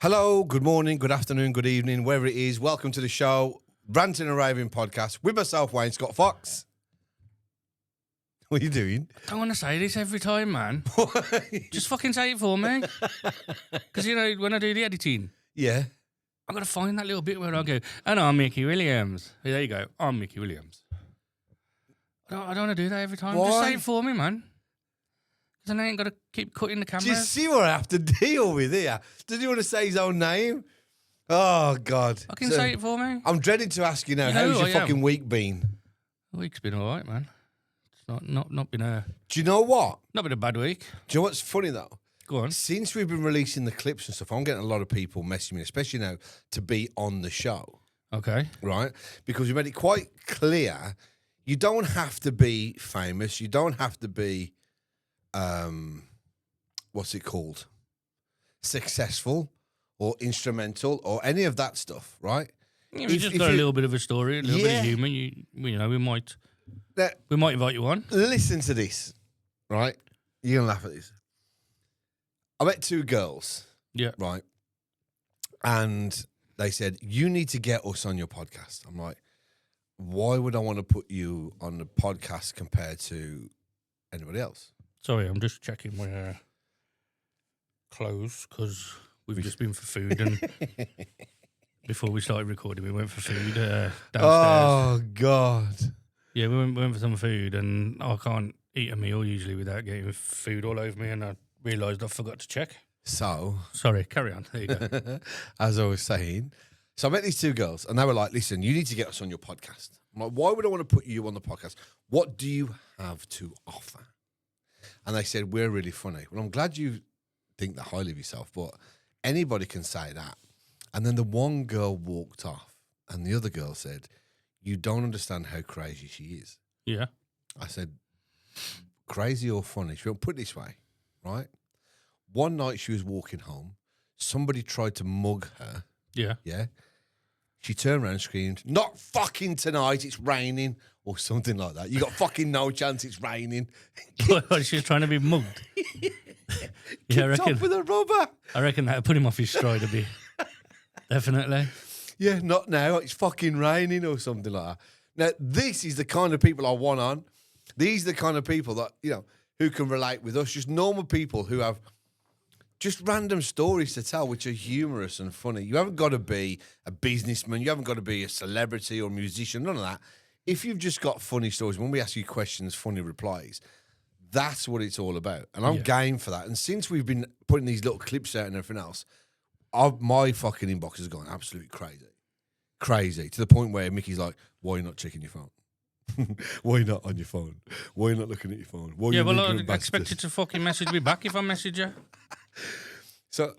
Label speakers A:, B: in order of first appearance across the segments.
A: Hello, good morning, good afternoon, good evening, wherever it is. Welcome to the show, Ranting and Raving podcast with myself, Wayne Scott Fox. What are you doing?
B: I don't want to say this every time, man. Just fucking say it for me. Because, you know, when I do the editing,
A: Yeah.
B: I've got to find that little bit where I go, and I'm Mickey Williams. There you go, I'm Mickey Williams. I don't want to do that every time.
A: Why?
B: Just say it for me, man. Because then I ain't got to keep cutting the camera.
A: Do you see what I have to deal with here? Does he want to say his own name? Oh, God.
B: I can say it for me.
A: I'm dreading to ask you now,
B: You know
A: how's
B: who
A: your
B: I
A: fucking
B: am.
A: week been?
B: The week's been all right, man. It's not been a
A: Do you know what?
B: not been a bad week.
A: Do you know what's funny, though?
B: Go on.
A: Since we've been releasing the clips and stuff, I'm getting a lot of people messaging me, especially now, to be on the show,
B: Okay.
A: right? Because we made it quite clear you don't have to be famous. You don't have to be, what's it called? Successful or instrumental or any of that stuff, right?
B: Yeah, we just got a little bit of a story, a little bit of humour. You know, we might invite you on.
A: Listen to this, right? You're going to laugh at this. I met two girls,
B: Yeah.
A: right? And they said, you need to get us on your podcast. I'm like, why would I want to put you on the podcast compared to anybody else?
B: Sorry, I'm just checking my clothes because we've just been for food and before we started recording, we went for food downstairs.
A: Oh, God.
B: Yeah, we went for some food and I can't eat a meal usually without getting food all over me and I realised I forgot to check.
A: So,
B: Sorry, carry on. There you go.
A: as I was saying, so I met these two girls and they were like, listen, you need to get us on your podcast. I'm like, why would I want to put you on the podcast? What do you have to offer? And they said, we're really funny. Well, I'm glad you think that highly of yourself, but anybody can say that. And then the one girl walked off and the other girl said, you don't understand how crazy she is.
B: Yeah.
A: I said, crazy or funny? She went, put it this way, right? One night she was walking home. Somebody tried to mug her.
B: Yeah.
A: Yeah. She turned around and screamed, not fucking tonight, it's raining, or something like that. You got fucking no chance, it's raining.
B: She's trying to be mugged. Yeah,
A: Top with a rubber.
B: I reckon that'll put him off his stride a bit. Definitely.
A: Yeah, not now, it's fucking raining, or something like that. Now, this is the kind of people I want on. These are the kind of people that, you know, who can relate with us, just normal people who have just random stories to tell, which are humorous and funny. You haven't got to be a businessman. You haven't got to be a celebrity or musician, none of that. If you've just got funny stories, when we ask you questions, funny replies, that's what it's all about. And I'm game for that. And since we've been putting these little clips out and everything else, my fucking inbox has gone absolutely crazy. Crazy. To the point where Mickey's like, why are you not checking your phone? Why are you not on your phone? Why are you not looking at your phone? Why
B: Yeah, well, I expect you to fucking message me back if I message you.
A: So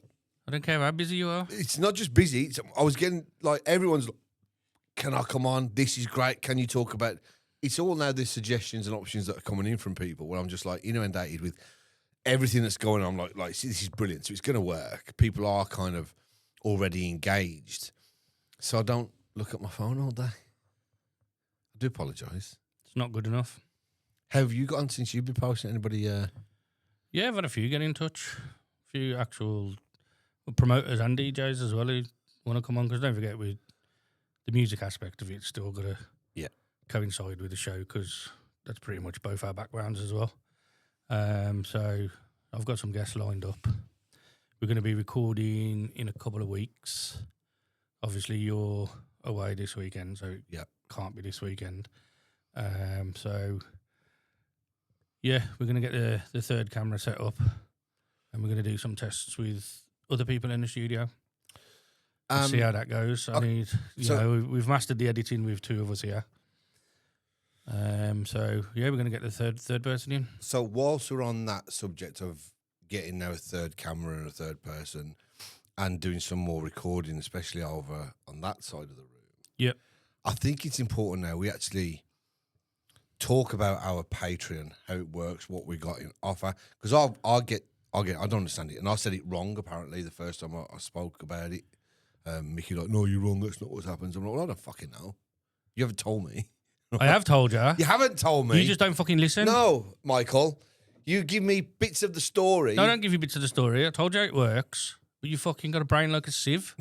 B: I don't care how busy you are.
A: it's not just busy. I was getting like everyone's like, can I come on? This is great. Can you talk about? It's all now the suggestions and options that are coming in from people where I'm just like inundated with everything that's going on. I'm like see, this is brilliant. So it's going to work. People are kind of already engaged. So I don't look at my phone all day. I do apologise.
B: It's not good enough.
A: Have you got on since you've been posting? Anybody?
B: Yeah, I've had a few get in touch. A few actual promoters and DJs as well who want to come on. Because don't forget, with the music aspect of it, it's still got to coincide with the show because that's pretty much both our backgrounds as well. So I've got some guests lined up. We're going to be recording in a couple of weeks. Obviously, you're away this weekend, so can't be this weekend. So, yeah, we're going to get the third camera set up and we're going to do some tests with other people in the studio. See how that goes. We've mastered the editing with two of us here. So, yeah, we're going to get the third person in.
A: So, whilst we're on that subject of getting now a third camera and a third person and doing some more recording, especially over on that side of the room.
B: Yep.
A: I think it's important now we actually talk about our Patreon, how it works, what we got in offer. Because I get I don't understand it. And I said it wrong, apparently, the first time I spoke about it. Mickey like, no, you're wrong. That's not what happens. I'm like, well, I don't fucking know. You haven't told me.
B: I have told you.
A: You haven't told me.
B: You just don't fucking listen.
A: No, Michael. You give me bits of the story.
B: No, I don't give you bits of the story. I told you how it works. But you fucking got a brain like a sieve.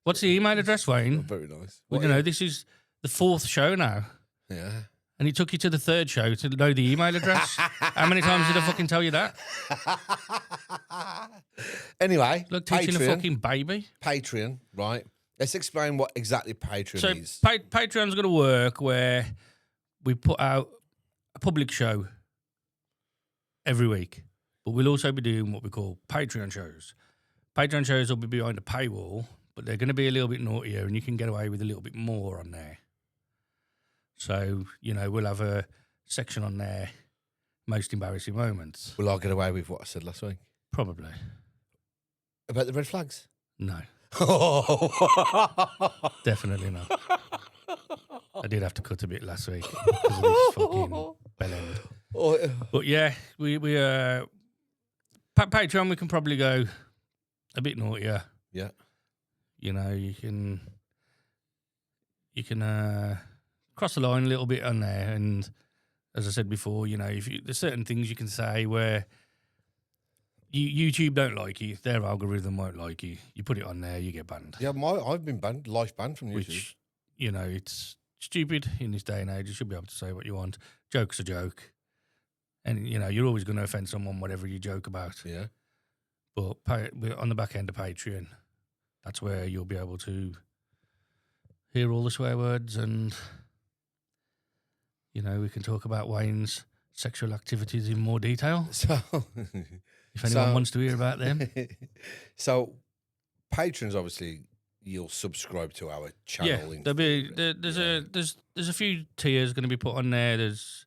B: What's the email address, Wayne?
A: Very nice.
B: Well, you know, this is the 4th show now.
A: Yeah.
B: And it took you to the 3rd show to know the email address. How many times did I fucking tell you that?
A: Anyway,
B: Look, teaching a fucking baby.
A: Patreon, right? Let's explain what exactly Patreon is.
B: So Patreon's going to work where we put out a public show every week. But we'll also be doing what we call Patreon shows. Patreon shows will be behind a paywall, but they're going to be a little bit naughtier and you can get away with a little bit more on there. So, you know, we'll have a section on there, most embarrassing moments.
A: Will I get away with what I said last week?
B: Probably.
A: About the red flags?
B: No. Definitely not. I did have to cut a bit last week because of this fucking bellend.
A: Oh,
B: But yeah, we Patreon, we can probably go a bit naughtier.
A: yeah.
B: You know, you can cross the line a little bit on there. And as I said before, you know, there's certain things you can say where YouTube don't like you, their algorithm won't like you. You put it on there, you get banned.
A: Yeah, I've been banned, life banned from YouTube.
B: Which, you know, it's stupid in this day and age. You should be able to say what you want. Joke's a joke. And, you know, you're always going to offend someone, whatever you joke about.
A: Yeah.
B: But on the back end of Patreon, that's where you'll be able to hear all the swear words and, you know, we can talk about Wayne's sexual activities in more detail.
A: So,
B: if anyone wants to hear about them.
A: So, patrons, obviously, you'll subscribe to our channel.
B: Yeah, there's a few tiers going to be put on there. There's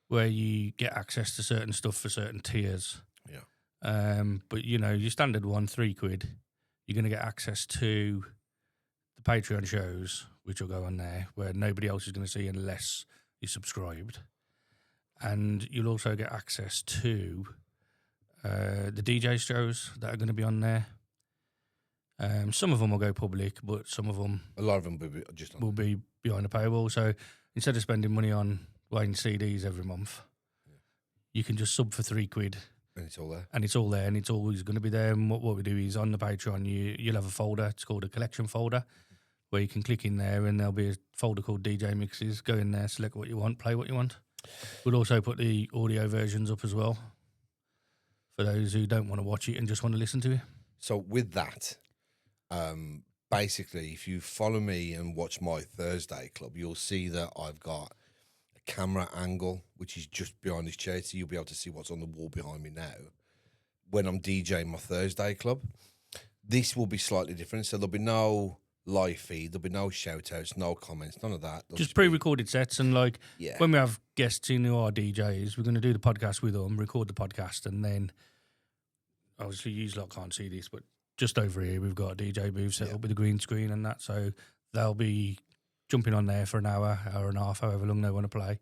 B: where you get access to certain stuff for certain tiers.
A: Yeah.
B: But you know, your standard one, £3, you're going to get access to the Patreon shows, which will go on there, where nobody else is going to see unless you're subscribed. And you'll also get access to the DJ shows that are going to be on there. Some of them will go public, but some of them,
A: a lot of them will
B: be behind a paywall. So instead of spending money on Wayne CDs every month, you can just sub for £3.
A: And it's all there.
B: And it's all there, and it's always going to be there. And what we do is on the Patreon, you'll have a folder. It's called a collection folder, where you can click in there, and there'll be a folder called DJ Mixes. Go in there, select what you want, play what you want. We'll also put the audio versions up as well for those who don't want to watch it and just want to listen to it.
A: So with that, basically, if you follow me and watch my Thursday club, you'll see that I've got a camera angle, which is just behind this chair, so you'll be able to see what's on the wall behind me now. When I'm DJing my Thursday club, this will be slightly different. So there'll be no live feed, there'll be no shout outs, no comments, none of that.
B: Just pre-recorded sets, and like
A: yeah.
B: when we have guests in who are DJs, we're going to do the podcast with them, record the podcast, and then obviously you lot can't see this, but just over here we've got a DJ booth set up with a green screen and that, so they'll be jumping on there for an hour and a half, however long they want to play.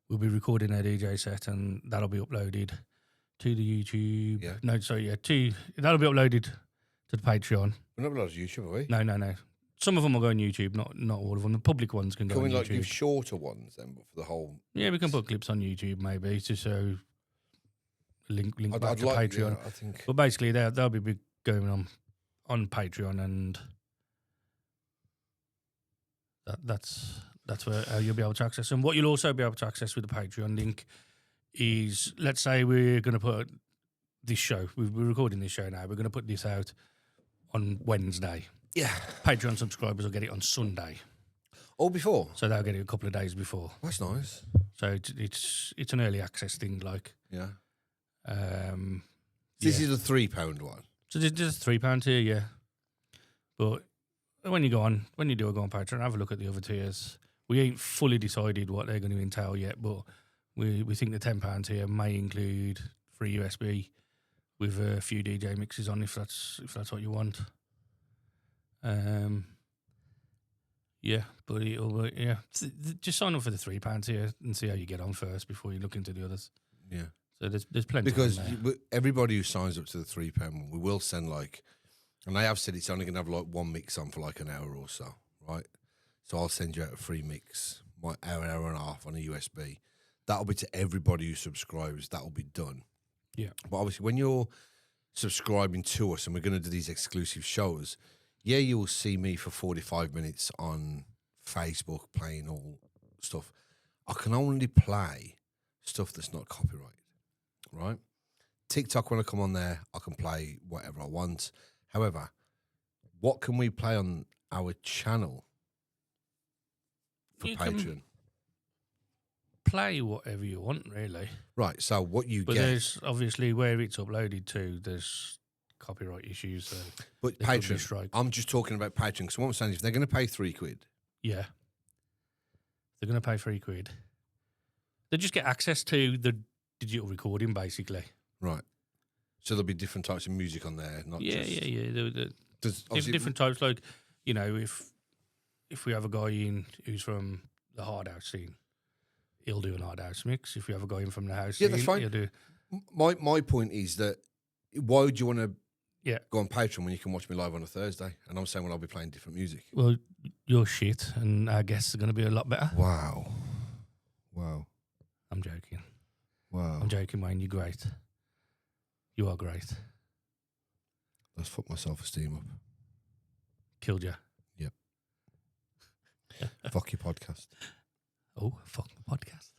B: We'll be recording their DJ set, and that'll be uploaded to the YouTube.
A: Yeah.
B: No, sorry, that'll be uploaded to the Patreon.
A: We're not allowed to YouTube, are we?
B: No. Some of them will go on YouTube, not all of them. The public ones can go on YouTube. Can we like
A: give shorter ones then, but for the whole?
B: Yeah, we can put clips on YouTube maybe to show link back to Patreon.
A: Yeah, I think.
B: But basically, they'll be going on Patreon, and that's where you'll be able to access them. What you'll also be able to access with the Patreon link is, let's say we're going to put this show. We're recording this show now. We're going to put this out on Wednesday.
A: Yeah.
B: Patreon subscribers will get it on Sunday.
A: Oh, before?
B: So they'll get it a couple of days before.
A: That's nice.
B: So it's an early access thing, like.
A: Yeah. This is a £3 one.
B: So there's £3 tier, yeah. But when you do go on Patreon, have a look at the other tiers. We ain't fully decided what they're going to entail yet, but we think the £10 tier may include free USB with a few DJ mixes on if that's what you want. Just sign up for the £3 tier and see how you get on first before you look into the others.
A: Yeah.
B: So there's plenty.
A: Because
B: on there.
A: everybody who signs up to the £3 one, we will send like, and I have said it's only going to have like one mix on for like an hour or so, right? So I'll send you out a free mix, my hour and a half on a USB. That'll be to everybody who subscribes. That'll be done.
B: Yeah.
A: But obviously, when you're subscribing to us and we're going to do these exclusive shows, yeah, you'll see me for 45 minutes on Facebook playing all stuff. I can only play stuff that's not copyrighted, right? TikTok, when I come on there, I can play whatever I want. However, what can we play on our channel for
B: You
A: Patreon?
B: can play whatever you want, really.
A: Right, so what you
B: But
A: get...
B: there's obviously where it's uploaded to, there's copyright issues. So
A: But
B: there could be
A: Patreon,
B: strikes.
A: I'm just talking about Patreon, because what I'm saying is if they're going to pay £3,
B: Yeah. They're going to pay £3. They just get access to the digital recording, basically.
A: right, so there'll be different types of music on there, not
B: Yeah.
A: Does
B: Different types, like, you know, if we have a guy in who's from the hard house scene, he'll do an hard house mix. If we have a guy in from the house scene,
A: that's fine.
B: he'll do...
A: My point is that why would you want to
B: Yeah.
A: go on Patreon when you can watch me live on a Thursday? And I'm saying, well, I'll be playing different music.
B: Well, you're shit, and our guests are going to be a lot better.
A: Wow.
B: I'm joking. I'm joking, Wayne. You're great. You are great.
A: Let's fuck my self-esteem up.
B: Killed you.
A: Yep. Fuck your podcast.
B: Oh, fuck the podcast.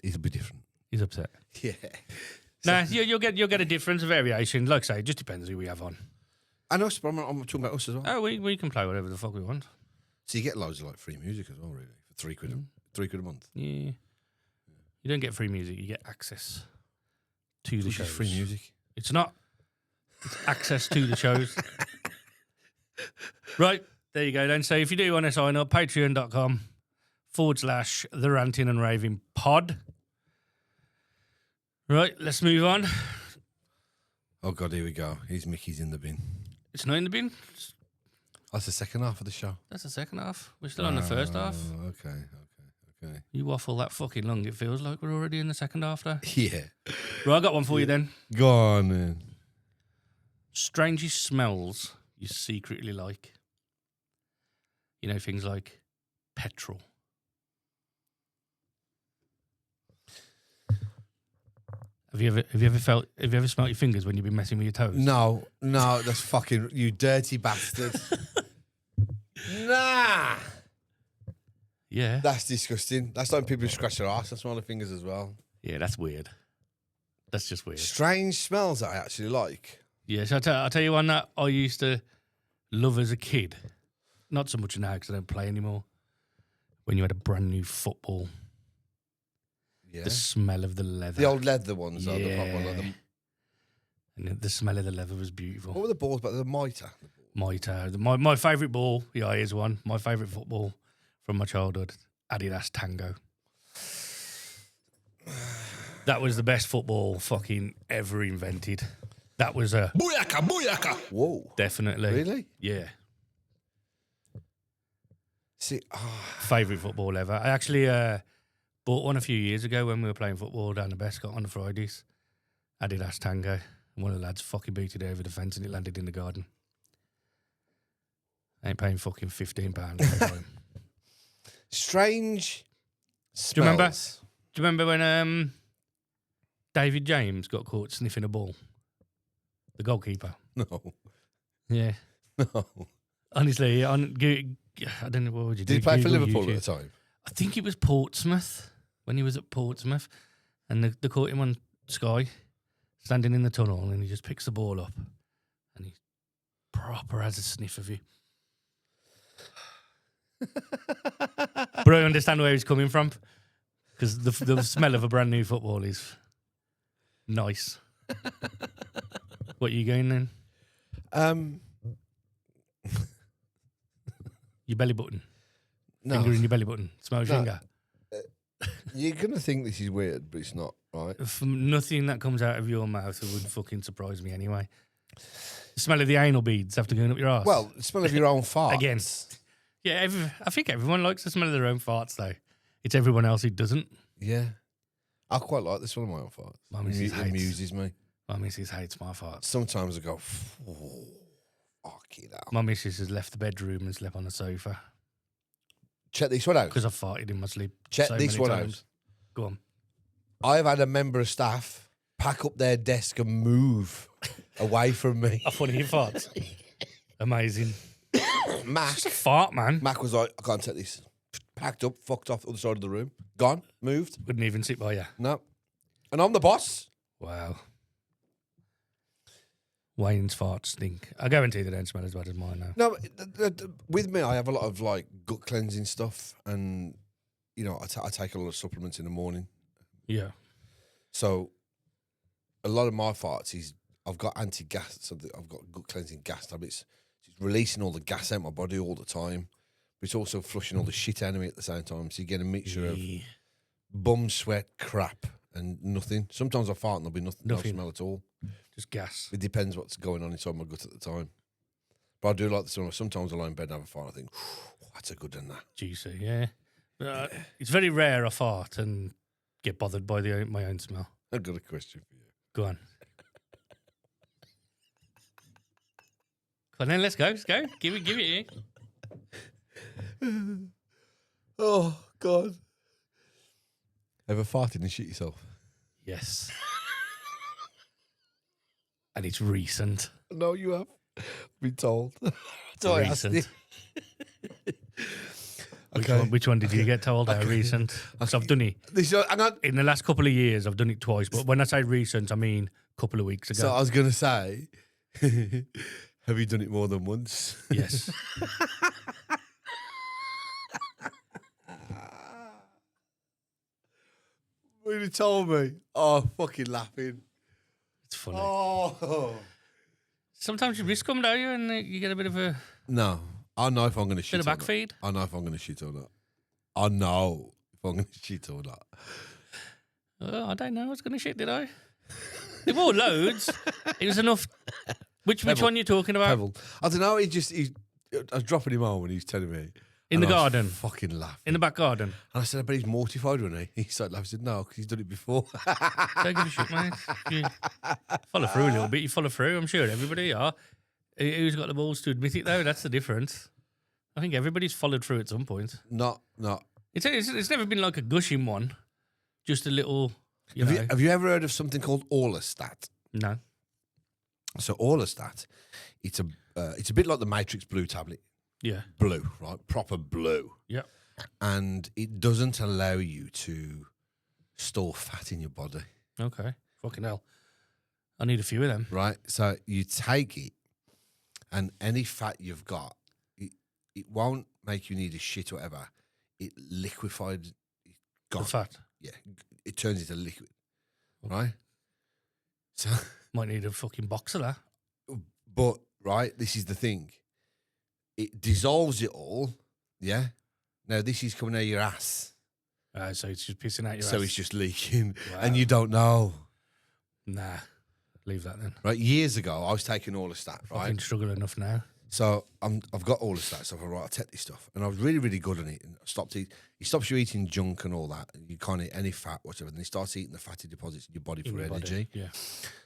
A: It'll be different.
B: He's upset.
A: Yeah.
B: Nah, you'll get a difference, a variation. Like I say, it just depends who we have on.
A: And us, but I'm talking about us as well.
B: Oh, we can play whatever the fuck we want.
A: So you get loads of like free music as well, really, for £3 £3 a month.
B: Yeah. You don't get free music, you get access to the
A: Which
B: shows.
A: is free music.
B: It's not. It's access to the shows. Right, there you go then. So if you do want to sign up, patreon.com/the ranting and raving pod. Right, let's move on.
A: Oh, God, here we go. Here's Mickey's in the bin.
B: It's not in the bin.
A: That's the second half of the show.
B: That's the second half. We're still on the first half.
A: Okay.
B: You waffle that fucking long, it feels like we're already in the second half there.
A: Yeah.
B: Right, I got one for you then.
A: Go on, then.
B: Strangest smells you secretly like. You know, things like petrol. Have you ever smelt your fingers when you've been messing with your toes?
A: No, that's fucking, you dirty bastard. Nah.
B: Yeah.
A: That's disgusting. That's like people who scratch their ass and smell their fingers as well.
B: Yeah, that's weird. That's just weird.
A: Strange smells that I actually like.
B: Yeah, so I'll tell you one that I used to love as a kid. Not so much now because I don't play anymore. When you had a brand new football.
A: Yeah.
B: The smell of the leather.
A: The old leather ones.
B: Yeah.
A: Are the proper leather.
B: And the smell of the leather was beautiful.
A: What were the balls? But the mitre.
B: Mitre. My favourite ball, yeah, here's one. My favourite football from my childhood, Adidas Tango. That was the best football fucking ever invented. That was a...
A: Booyaka! Whoa.
B: Definitely.
A: Really?
B: Yeah.
A: See,
B: Favourite football ever. I actually bought one a few years ago when we were playing football down the Bescott on the Fridays. Adidas Tango. And one of the lads fucking beat it over the fence and it landed in the garden. I ain't paying fucking £15 for it.
A: strange smells.
B: Do you remember when David James got caught sniffing a ball? The goalkeeper.
A: No.
B: Yeah.
A: No.
B: Honestly, I don't know what would you do.
A: Did he play for
B: Google,
A: Liverpool
B: YouTube.
A: at the time?
B: I think it was Portsmouth, when he was at Portsmouth. And they caught him on Sky, standing in the tunnel, and he just picks the ball up. And he proper has a sniff of you. But I understand where he's coming from. Because the smell of a brand new football is nice. What are you going then? Your belly button.
A: No.
B: Finger in your belly button. Smell your finger.
A: You're going to think this is weird, but it's not, right?
B: Nothing that comes out of your mouth would fucking surprise me anyway. The smell of the anal beads after going up your ass.
A: Well, the smell of your own farts.
B: Again. Yeah, I think everyone likes the smell of their own farts, though. It's everyone else who doesn't.
A: Yeah. I quite like this one of my own farts.
B: My missus
A: It
B: hates.
A: amuses me.
B: My missus hates my farts.
A: Sometimes I go, oh, fucking hell.
B: My missus has left the bedroom and slept on the sofa
A: Check this one out.
B: because I farted in my sleep.
A: Check
B: so
A: this
B: many
A: one
B: times.
A: out.
B: Go on.
A: I've had a member of staff pack up their desk and move away from me.
B: I funny you farts. Amazing.
A: Mac.
B: Just a fart, man.
A: Mac was like, I can't take this. Packed up, fucked off the other side of the room. Gone, moved.
B: Wouldn't even sit by you.
A: No. And I'm the boss.
B: Wow. Wayne's farts stink. I guarantee they don't smell as bad as mine now.
A: No, with me, I have a lot of like gut cleansing stuff, and you know, I take a lot of supplements in the morning.
B: Yeah.
A: So a lot of my farts is I've got anti-gas. So I've got gut cleansing gas tablets. It's releasing all the gas out of my body all the time, but it's also flushing all the shit out of me at the same time. So you get a mixture of bum sweat, crap, and nothing. Sometimes I fart and there'll be nothing. No smell at all.
B: Just gas.
A: It depends what's going on inside my gut at the time. But I do like this one. Sometimes I lie in bed and have a fart. I think, that's a good one, that.
B: Juicy, yeah. It's very rare I fart and get bothered by my own smell.
A: I've got a question for you.
B: Go on. Come on then, let's go. Let's go. Give it here.
A: Oh, God. Ever farted and shit yourself?
B: Yes. And it's recent.
A: No, you have. Been told.
B: So recent.
A: Okay.
B: Which one did you get told? How recent? So I've done it. In the last couple of years, I've done it twice. But when I say recent, I mean a couple of weeks ago.
A: So I was going to say, have you done it more than once?
B: Yes.
A: When you told me, oh, fucking laughing.
B: It's funny.
A: Oh.
B: Sometimes you risk them, don't you? And you get a bit of a
A: No. I know if I'm going to shit
B: bit of backfeed.
A: I know if I'm going to shit or not. I know if I'm going to shit or not.
B: Oh, I don't know. I was going to shit, did I? There were loads. It was enough. Which one are you talking about?
A: Pebble. I don't know. I was dropping him on when he was telling me.
B: In the garden?
A: Fucking laughing.
B: In the back garden?
A: And I said, but he's mortified, wasn't he? He started laughing. I said, no, because he's done it before.
B: Don't give a shit, mate. You follow through a little bit. You follow through. I'm sure everybody are. Who's got the balls to admit it, though? That's the difference. I think everybody's followed through at some point.
A: No.
B: It's never been like a gushing one. Just a little,
A: Have you ever heard of something called Orlistat?
B: No.
A: So Orlistat, it's a bit like the Matrix Blue tablet.
B: Yeah.
A: Blue, right? Proper blue.
B: Yep.
A: And it doesn't allow you to store fat in your body.
B: Okay. Fucking hell. I need a few of them.
A: Right? So you take it, and any fat you've got, it won't make you need a shit or whatever. It liquefied.
B: The fat.
A: Yeah. It turns into liquid. Right? So.
B: Might need a fucking box of that.
A: But, right, this is the thing. It dissolves it all, yeah? Now, this is coming out of your ass.
B: So it's just pissing out your ass.
A: So it's just leaking,
B: Wow.
A: and you don't know.
B: Nah, leave that then.
A: Right, years ago, I was taking all of that,
B: I
A: right?
B: can struggle enough now.
A: So I've got all of that stuff. Right, I'll take this stuff. And I was really, really good on it. And I stopped eating. It stops you eating junk and all that. You can't eat any fat, whatever. And it starts eating the fatty deposits in your body for energy.
B: Yeah.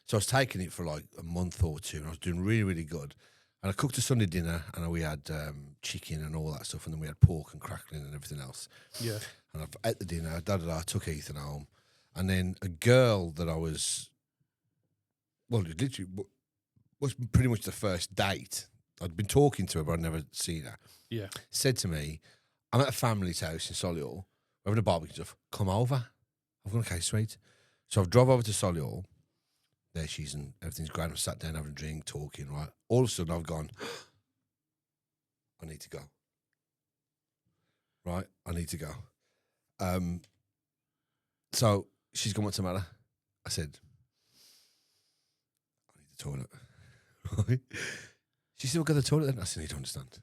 A: So I was taking it for like a month or two, and I was doing really, really good. And I cooked a Sunday dinner, and we had chicken and all that stuff, and then we had pork and crackling and everything else.
B: Yeah.
A: And I ate the dinner, I took Ethan home. And then a girl that I was, well, it literally was pretty much the first date. I'd been talking to her, but I'd never seen her.
B: Yeah.
A: Said to me, I'm at a family's house in Solihull. We're having a barbecue stuff. Come over. I've got a case sweet. So I've drove over to Solihull. There she is, and everything's great. I'm sat down having a drink, talking, right? All of a sudden, I've gone, I need to go. Right? I need to go. So she's gone, what's the matter? I said, I need the toilet. Right? She said, we'll go to the toilet then. I said, you don't understand.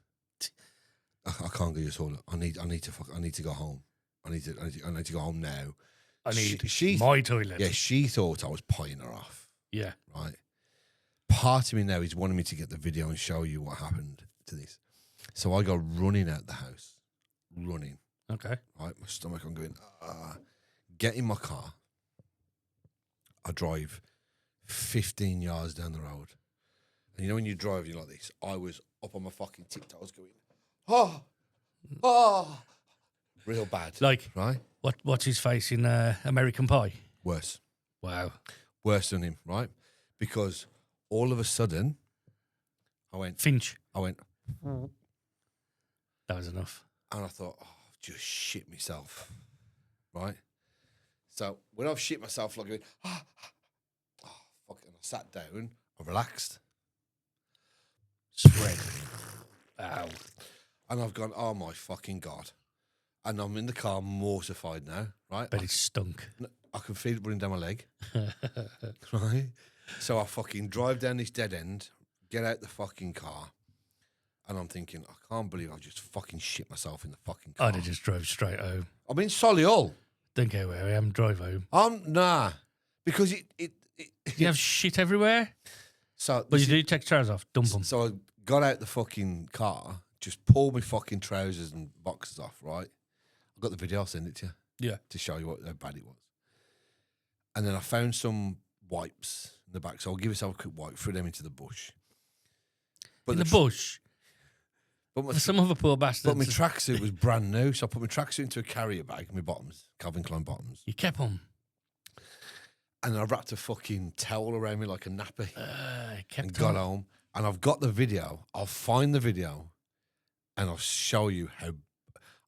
A: I can't go to the toilet. I need to go home. I need to go home now.
B: I need my toilet.
A: Yeah, she thought I was putting her off.
B: Yeah.
A: Right. Part of me now is wanting me to get the video and show you what happened to this. So I go running out the house. Running.
B: Okay.
A: Right. My stomach, I'm going, get in my car. I drive 15 yards down the road. And you know when you drive, you're like this. I was up on my fucking tiptoes going, oh, real bad.
B: Like,
A: right?
B: What's his face in American Pie?
A: Worse.
B: Wow.
A: Worse than him, right? Because all of a sudden,
B: Finch.
A: I went,
B: That was enough.
A: and I thought, oh, I've just shit myself, right? So when I've shit myself, like, fuck, and I sat down, I relaxed,
B: Spread. Ow.
A: and I've gone, oh my fucking God. And I'm in the car mortified now, right?
B: Bet it stunk.
A: I can feel it running down my leg, right? So I fucking drive down this dead end, get out the fucking car, and I'm thinking, I can't believe I've just fucking shit myself in the fucking car.
B: I'd have just drove straight home.
A: I'm in Solihull.
B: Don't care where I am, drive home.
A: Nah, because it
B: You have shit everywhere?
A: so
B: But you do take trousers off, dump them.
A: So I got out the fucking car, just pulled my fucking trousers and boxers off, right? I've got the video, I'll send it to you.
B: Yeah.
A: To show you how bad it was. And then I found some wipes in the back, so I'll give myself a quick wipe, threw them into the bush. But
B: In the bush?
A: But my,
B: For some other poor bastards.
A: but my tracksuit was brand new, so I put my tracksuit into a carrier bag, my bottoms, Calvin Klein bottoms,
B: You kept them.
A: and I wrapped a fucking towel around me like a nappy
B: Kept
A: and
B: them.
A: got home. And I've got the video. I'll find the video and I'll show you how.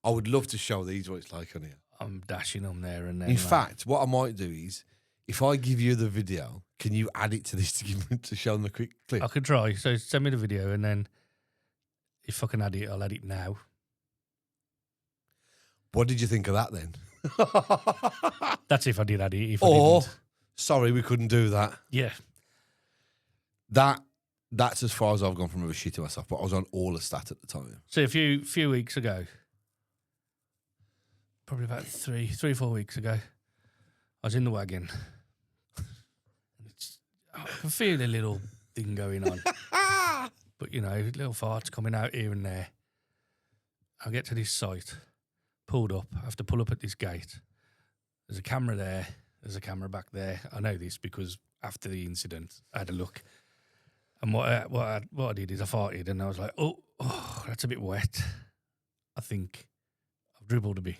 A: I would love to show these what it's like on here.
B: I'm dashing them there and then.
A: In fact, what I might do is, if I give you the video, can you add it to this to show them a quick clip?
B: I could try. So send me the video and then if I can add it, I'll add it now.
A: What did you think of that then?
B: That's if I did add it. If I
A: Or,
B: didn't.
A: sorry, we couldn't do that.
B: Yeah.
A: That's as far as I've gone from ever shitting myself, but I was on all the stat at the time.
B: So a few weeks ago, probably about 4 weeks ago, I was in the wagon. I can feel a little thing going on. But, you know, little farts coming out here and there. I get to this site, pulled up. I have to pull up at this gate. There's a camera there. There's a camera back there. I know this because after the incident, I had a look. And what I did is I farted and I was like, oh, that's a bit wet. I think I've dribbled a bit.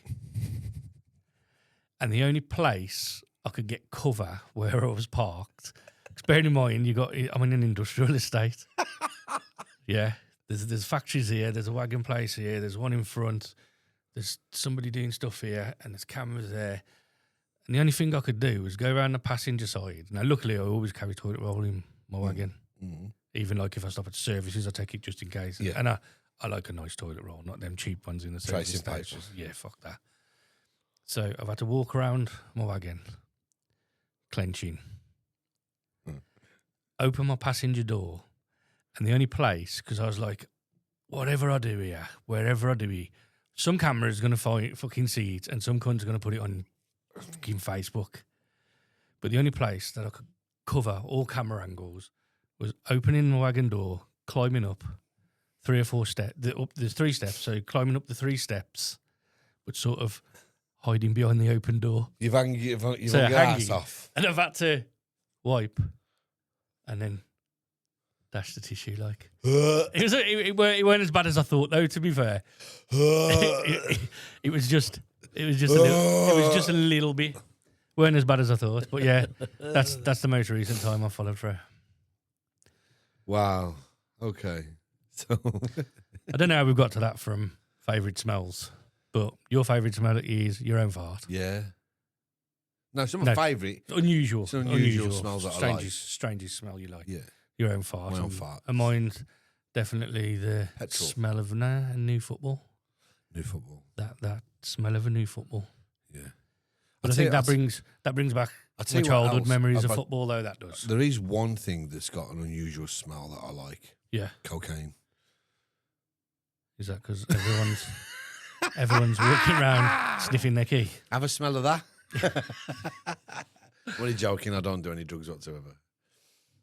B: And the only place I could get cover where I was parked, 'cause bearing in mind, I'm in an industrial estate. Yeah, there's factories here, there's a wagon place here, there's one in front, there's somebody doing stuff here, and there's cameras there. And the only thing I could do was go around the passenger side. Now, luckily, I always carry toilet roll in my wagon.
A: Mm-hmm.
B: Even like if I stop at services, I take it just in case.
A: Yeah.
B: And I like a nice toilet roll, not them cheap ones in the service
A: Tracing
B: stations. Yeah, fuck that. So I've had to walk around my wagon, clenching, open my passenger door, and the only place, because I was like, whatever I do here, wherever I do it, some camera's going to fucking see it and some cunt's going to put it on fucking Facebook. But the only place that I could cover all camera angles was opening the wagon door, climbing up 3 or 4 steps. There's 3 steps, so climbing up the 3 steps, but sort of hiding behind the open door.
A: You've hung your
B: So
A: ass off.
B: And I've had to wipe and then dash the tissue like. It weren't as bad as I thought, though, to be fair. It was just a little bit. Weren't as bad as I thought, but yeah, that's the most recent time I followed through.
A: Wow. Okay. So
B: I don't know how we've got to that from favourite smells, but your favourite smell is your own fart.
A: yeah. No, it's not my favourite.
B: Unusual.
A: It's unusual smells that I like.
B: Strangest smell you like.
A: Yeah.
B: Your own fart.
A: My own fart.
B: And mine's definitely the
A: Petrol.
B: smell of a new football.
A: New football.
B: That smell of a new football.
A: Yeah.
B: But I think that brings back my childhood memories of football, though, that does.
A: There is one thing that's got an unusual smell that I like.
B: Yeah.
A: Cocaine.
B: Is that because everyone's walking around sniffing their key?
A: Have a smell of that? I'm only joking. I don't do any drugs whatsoever.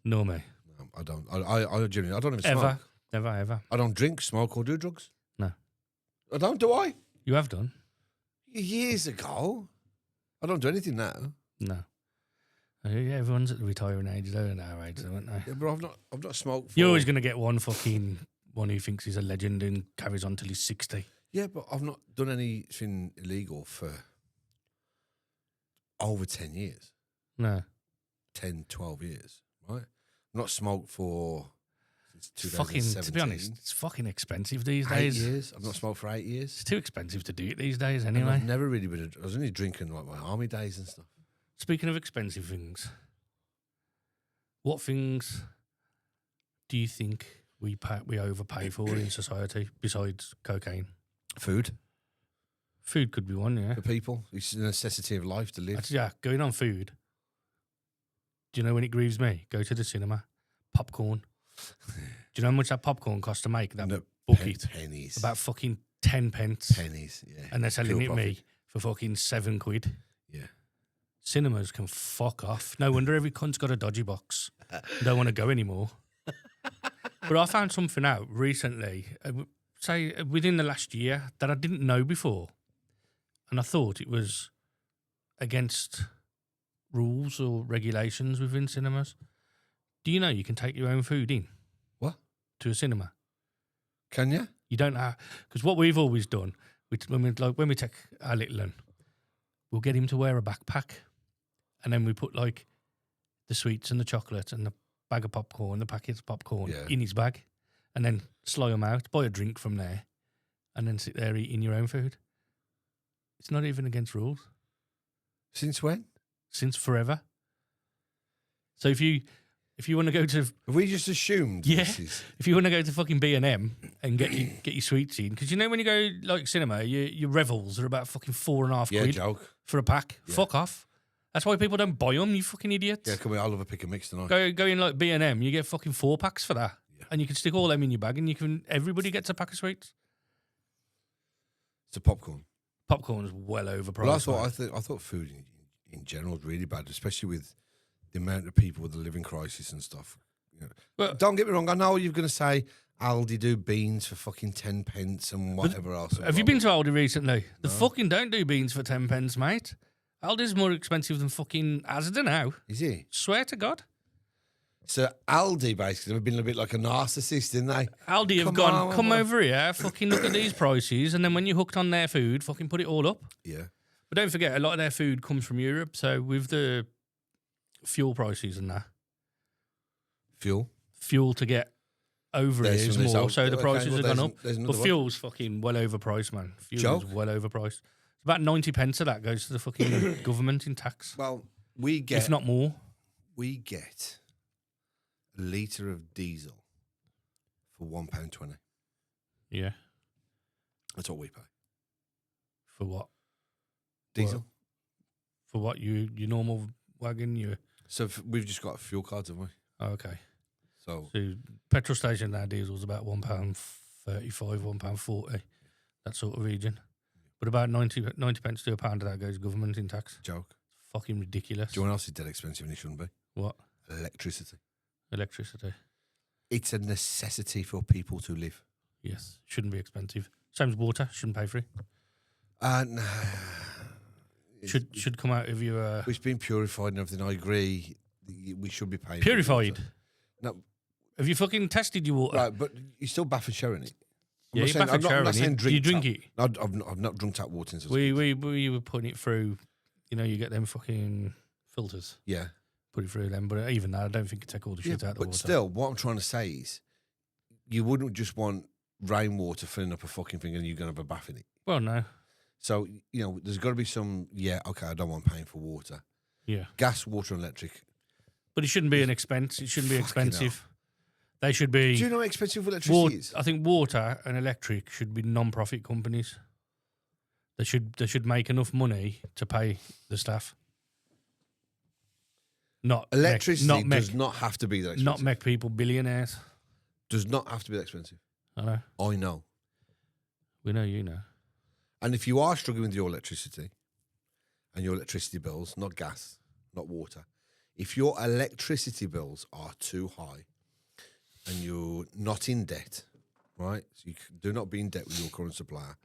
B: No, me.
A: No, I don't. I genuinely, I don't even
B: Ever.
A: smoke.
B: Never, ever.
A: I don't drink, smoke, or do drugs.
B: No.
A: I don't, do I?
B: You have done?
A: Years ago. I don't do anything now.
B: No. Yeah, everyone's at the retiring age, though, in our age, aren't they?
A: Yeah, but I've not smoked.
B: You're always going to get one who thinks he's a legend and carries on till he's 60.
A: Yeah, but I've not done anything illegal for over 10 years.
B: No.
A: 10, 12 years, right? I've not smoked since
B: It's fucking,
A: 2017.
B: to be honest, it's fucking expensive these
A: 8
B: days.
A: years. I've not smoked for 8 years.
B: It's too expensive to do it these days
A: And
B: anyway.
A: I've never really been. I was only drinking like my army days and stuff.
B: Speaking of expensive things, what things do you think we overpay for in society besides cocaine?
A: Food
B: Food could be one, yeah.
A: for people. It's a necessity of life to live.
B: Actually, yeah, going on food. Do you know when it grieves me? Go to the cinema, popcorn. Do you know how much that popcorn costs to make? That
A: No,
B: bucket?
A: pennies.
B: About fucking 10 pence.
A: pennies, yeah.
B: And they're selling
A: Pure
B: it me
A: profit.
B: for fucking £7.
A: Yeah.
B: Cinemas can fuck off. No wonder every cunt's got a dodgy box. Don't want to go anymore. But I found something out recently, say within the last year, that I didn't know before. And I thought it was against rules or regulations within cinemas. Do you know you can take your own food in?
A: What?
B: To a cinema.
A: Can you?
B: You don't have, because what we've always done, when we take our little one, we'll get him to wear a backpack, and then we put like the sweets and the chocolate and the bag of popcorn, the packets of popcorn in his bag, and then slow him out, buy a drink from there, and then sit there eating your own food. It's not even against rules.
A: Since when?
B: Since forever. So if you want to go to,
A: Have we just assumed?
B: yeah,
A: This is...
B: if you want to go to fucking B&M and get your sweets in, because you know when you go like cinema, your revels are about fucking £4.5
A: Yeah,
B: quid
A: joke.
B: for a pack.
A: Yeah.
B: Fuck off. That's why people don't buy them. You fucking idiots.
A: Yeah, come on, I'll have a pick and mix tonight.
B: Go in like B&M, you get fucking 4 packs for that,
A: Yeah.
B: and you can stick all them in your bag, and everybody gets a pack of sweets.
A: It's a popcorn.
B: Popcorn's well overpriced.
A: Well, that's what
B: man.
A: I think. I thought food in general is really bad, especially with the amount of people with the living crisis and stuff. You know.
B: Well,
A: Don't get me wrong. I know you're going to say Aldi do beans for fucking 10 pence and whatever else.
B: Have you been to Aldi recently? The fucking don't do beans for 10 pence, mate. Aldi's more expensive than fucking Asda now.
A: Is he?
B: Swear to God.
A: So Aldi basically have been a bit like a narcissist, didn't they?
B: Aldi have come over here, fucking look at these prices, and then when you're hooked on their food, fucking put it all up.
A: Yeah.
B: But don't forget, a lot of their food comes from Europe, so with the fuel prices and that, fuel to get over here is more, so the prices have gone up. But fuel's fucking well overpriced, man. Fuel's well overpriced. It's about 90 pence of that goes to the fucking government in tax.
A: Well, we get,
B: if not more.
A: we get a litre of diesel for £1.20.
B: Yeah.
A: That's what we pay.
B: For what?
A: Diesel.
B: For what? Your normal wagon?
A: So we've just got fuel cards, haven't we?
B: Oh, okay.
A: So
B: Petrol station now diesel's about £1.35, £1.40, that sort of region. But about 90 pence to a pound of that goes government in tax.
A: joke.
B: Fucking ridiculous.
A: Do you know what else is dead expensive and it shouldn't be?
B: What?
A: Electricity.
B: Electricity.
A: It's a necessity for people to live.
B: Yes. Shouldn't be expensive. Same as water. Shouldn't pay for it.
A: No.
B: Should come out of your...
A: It's been purified and everything. I agree. We should be paying.
B: Purified?
A: No.
B: Have you fucking tested your water?
A: Right, but you still bath and shower in it.
B: Yeah, you bath and shower in it. Do you drink it?
A: No, I've not drunk tap water since.
B: We were putting it through, you get them fucking filters.
A: Yeah.
B: Put it through them, but even that, I don't think it take all the shit out of the water.
A: But still, what I'm trying to say is, you wouldn't just want rainwater filling up a fucking thing and you're going to have a bath in it.
B: Well, no.
A: So, there's got to be some, okay, I don't want paying for water.
B: Yeah.
A: Gas, water and electric.
B: But it shouldn't be an expense. It shouldn't be
A: Fucking
B: expensive. They should be...
A: Do you know how expensive electricity is?
B: I think water and electric should be non-profit companies. They should make enough money to pay the staff.
A: Electricity does not have to be that expensive.
B: Not make people billionaires.
A: Does not have to be that expensive.
B: I know.
A: I know.
B: We know you know.
A: And if you are struggling with your electricity and your electricity bills, not gas, not water, if your electricity bills are too high and you're not in debt, right? So you do not be in debt with your current supplier.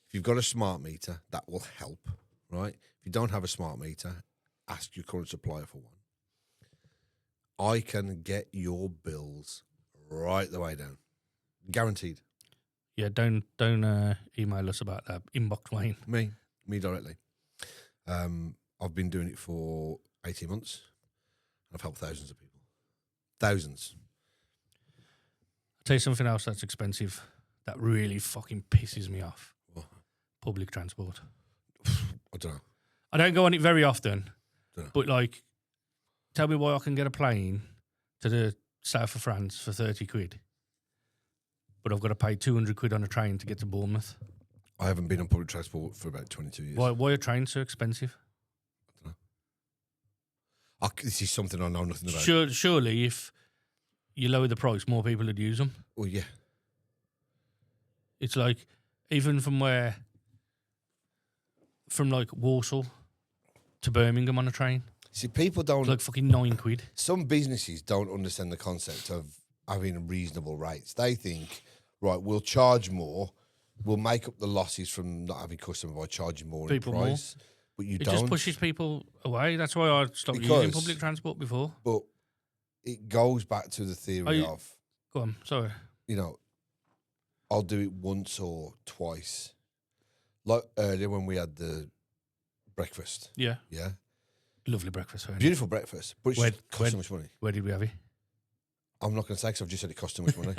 A: If you've got a smart meter, that will help, right? If you don't have a smart meter, ask your current supplier for one. I can get your bills right the way down. Guaranteed.
B: Yeah, don't email us about that. Inbox Wayne.
A: Me directly. I've been doing it for 18 months. I've helped thousands of people. Thousands.
B: I'll tell you something else that's expensive that really fucking pisses me off.
A: What?
B: Public transport.
A: I don't know.
B: I don't go on it very often,
A: Dunno.
B: but like, tell me why I can get a plane to the south of France for 30 quid, but I've got to pay 200 quid on a train to get to Bournemouth.
A: I haven't been on public transport for about 22 years.
B: Why are trains so expensive?
A: This is something I know nothing about.
B: Surely, if you lower the price, more people would use them.
A: Well, yeah.
B: It's like, even from like Warsaw to Birmingham on a train,
A: See, people don't...
B: it's like fucking 9 quid.
A: Some businesses don't understand the concept of having reasonable rates. They think, right, we'll charge more, we'll make up the losses from not having customers by charging more in price. But you
B: It
A: don't.
B: just pushes people away. That's why I stopped using public transport before.
A: But it goes back to the theory of,
B: Go on, sorry.
A: you know, I'll do it once or twice. Like earlier when we had the breakfast.
B: Yeah.
A: Yeah.
B: Lovely breakfast. Right?
A: Beautiful breakfast. But it just cost so much money.
B: Where did we have it?
A: I'm not going to say because I've just said it cost too much money.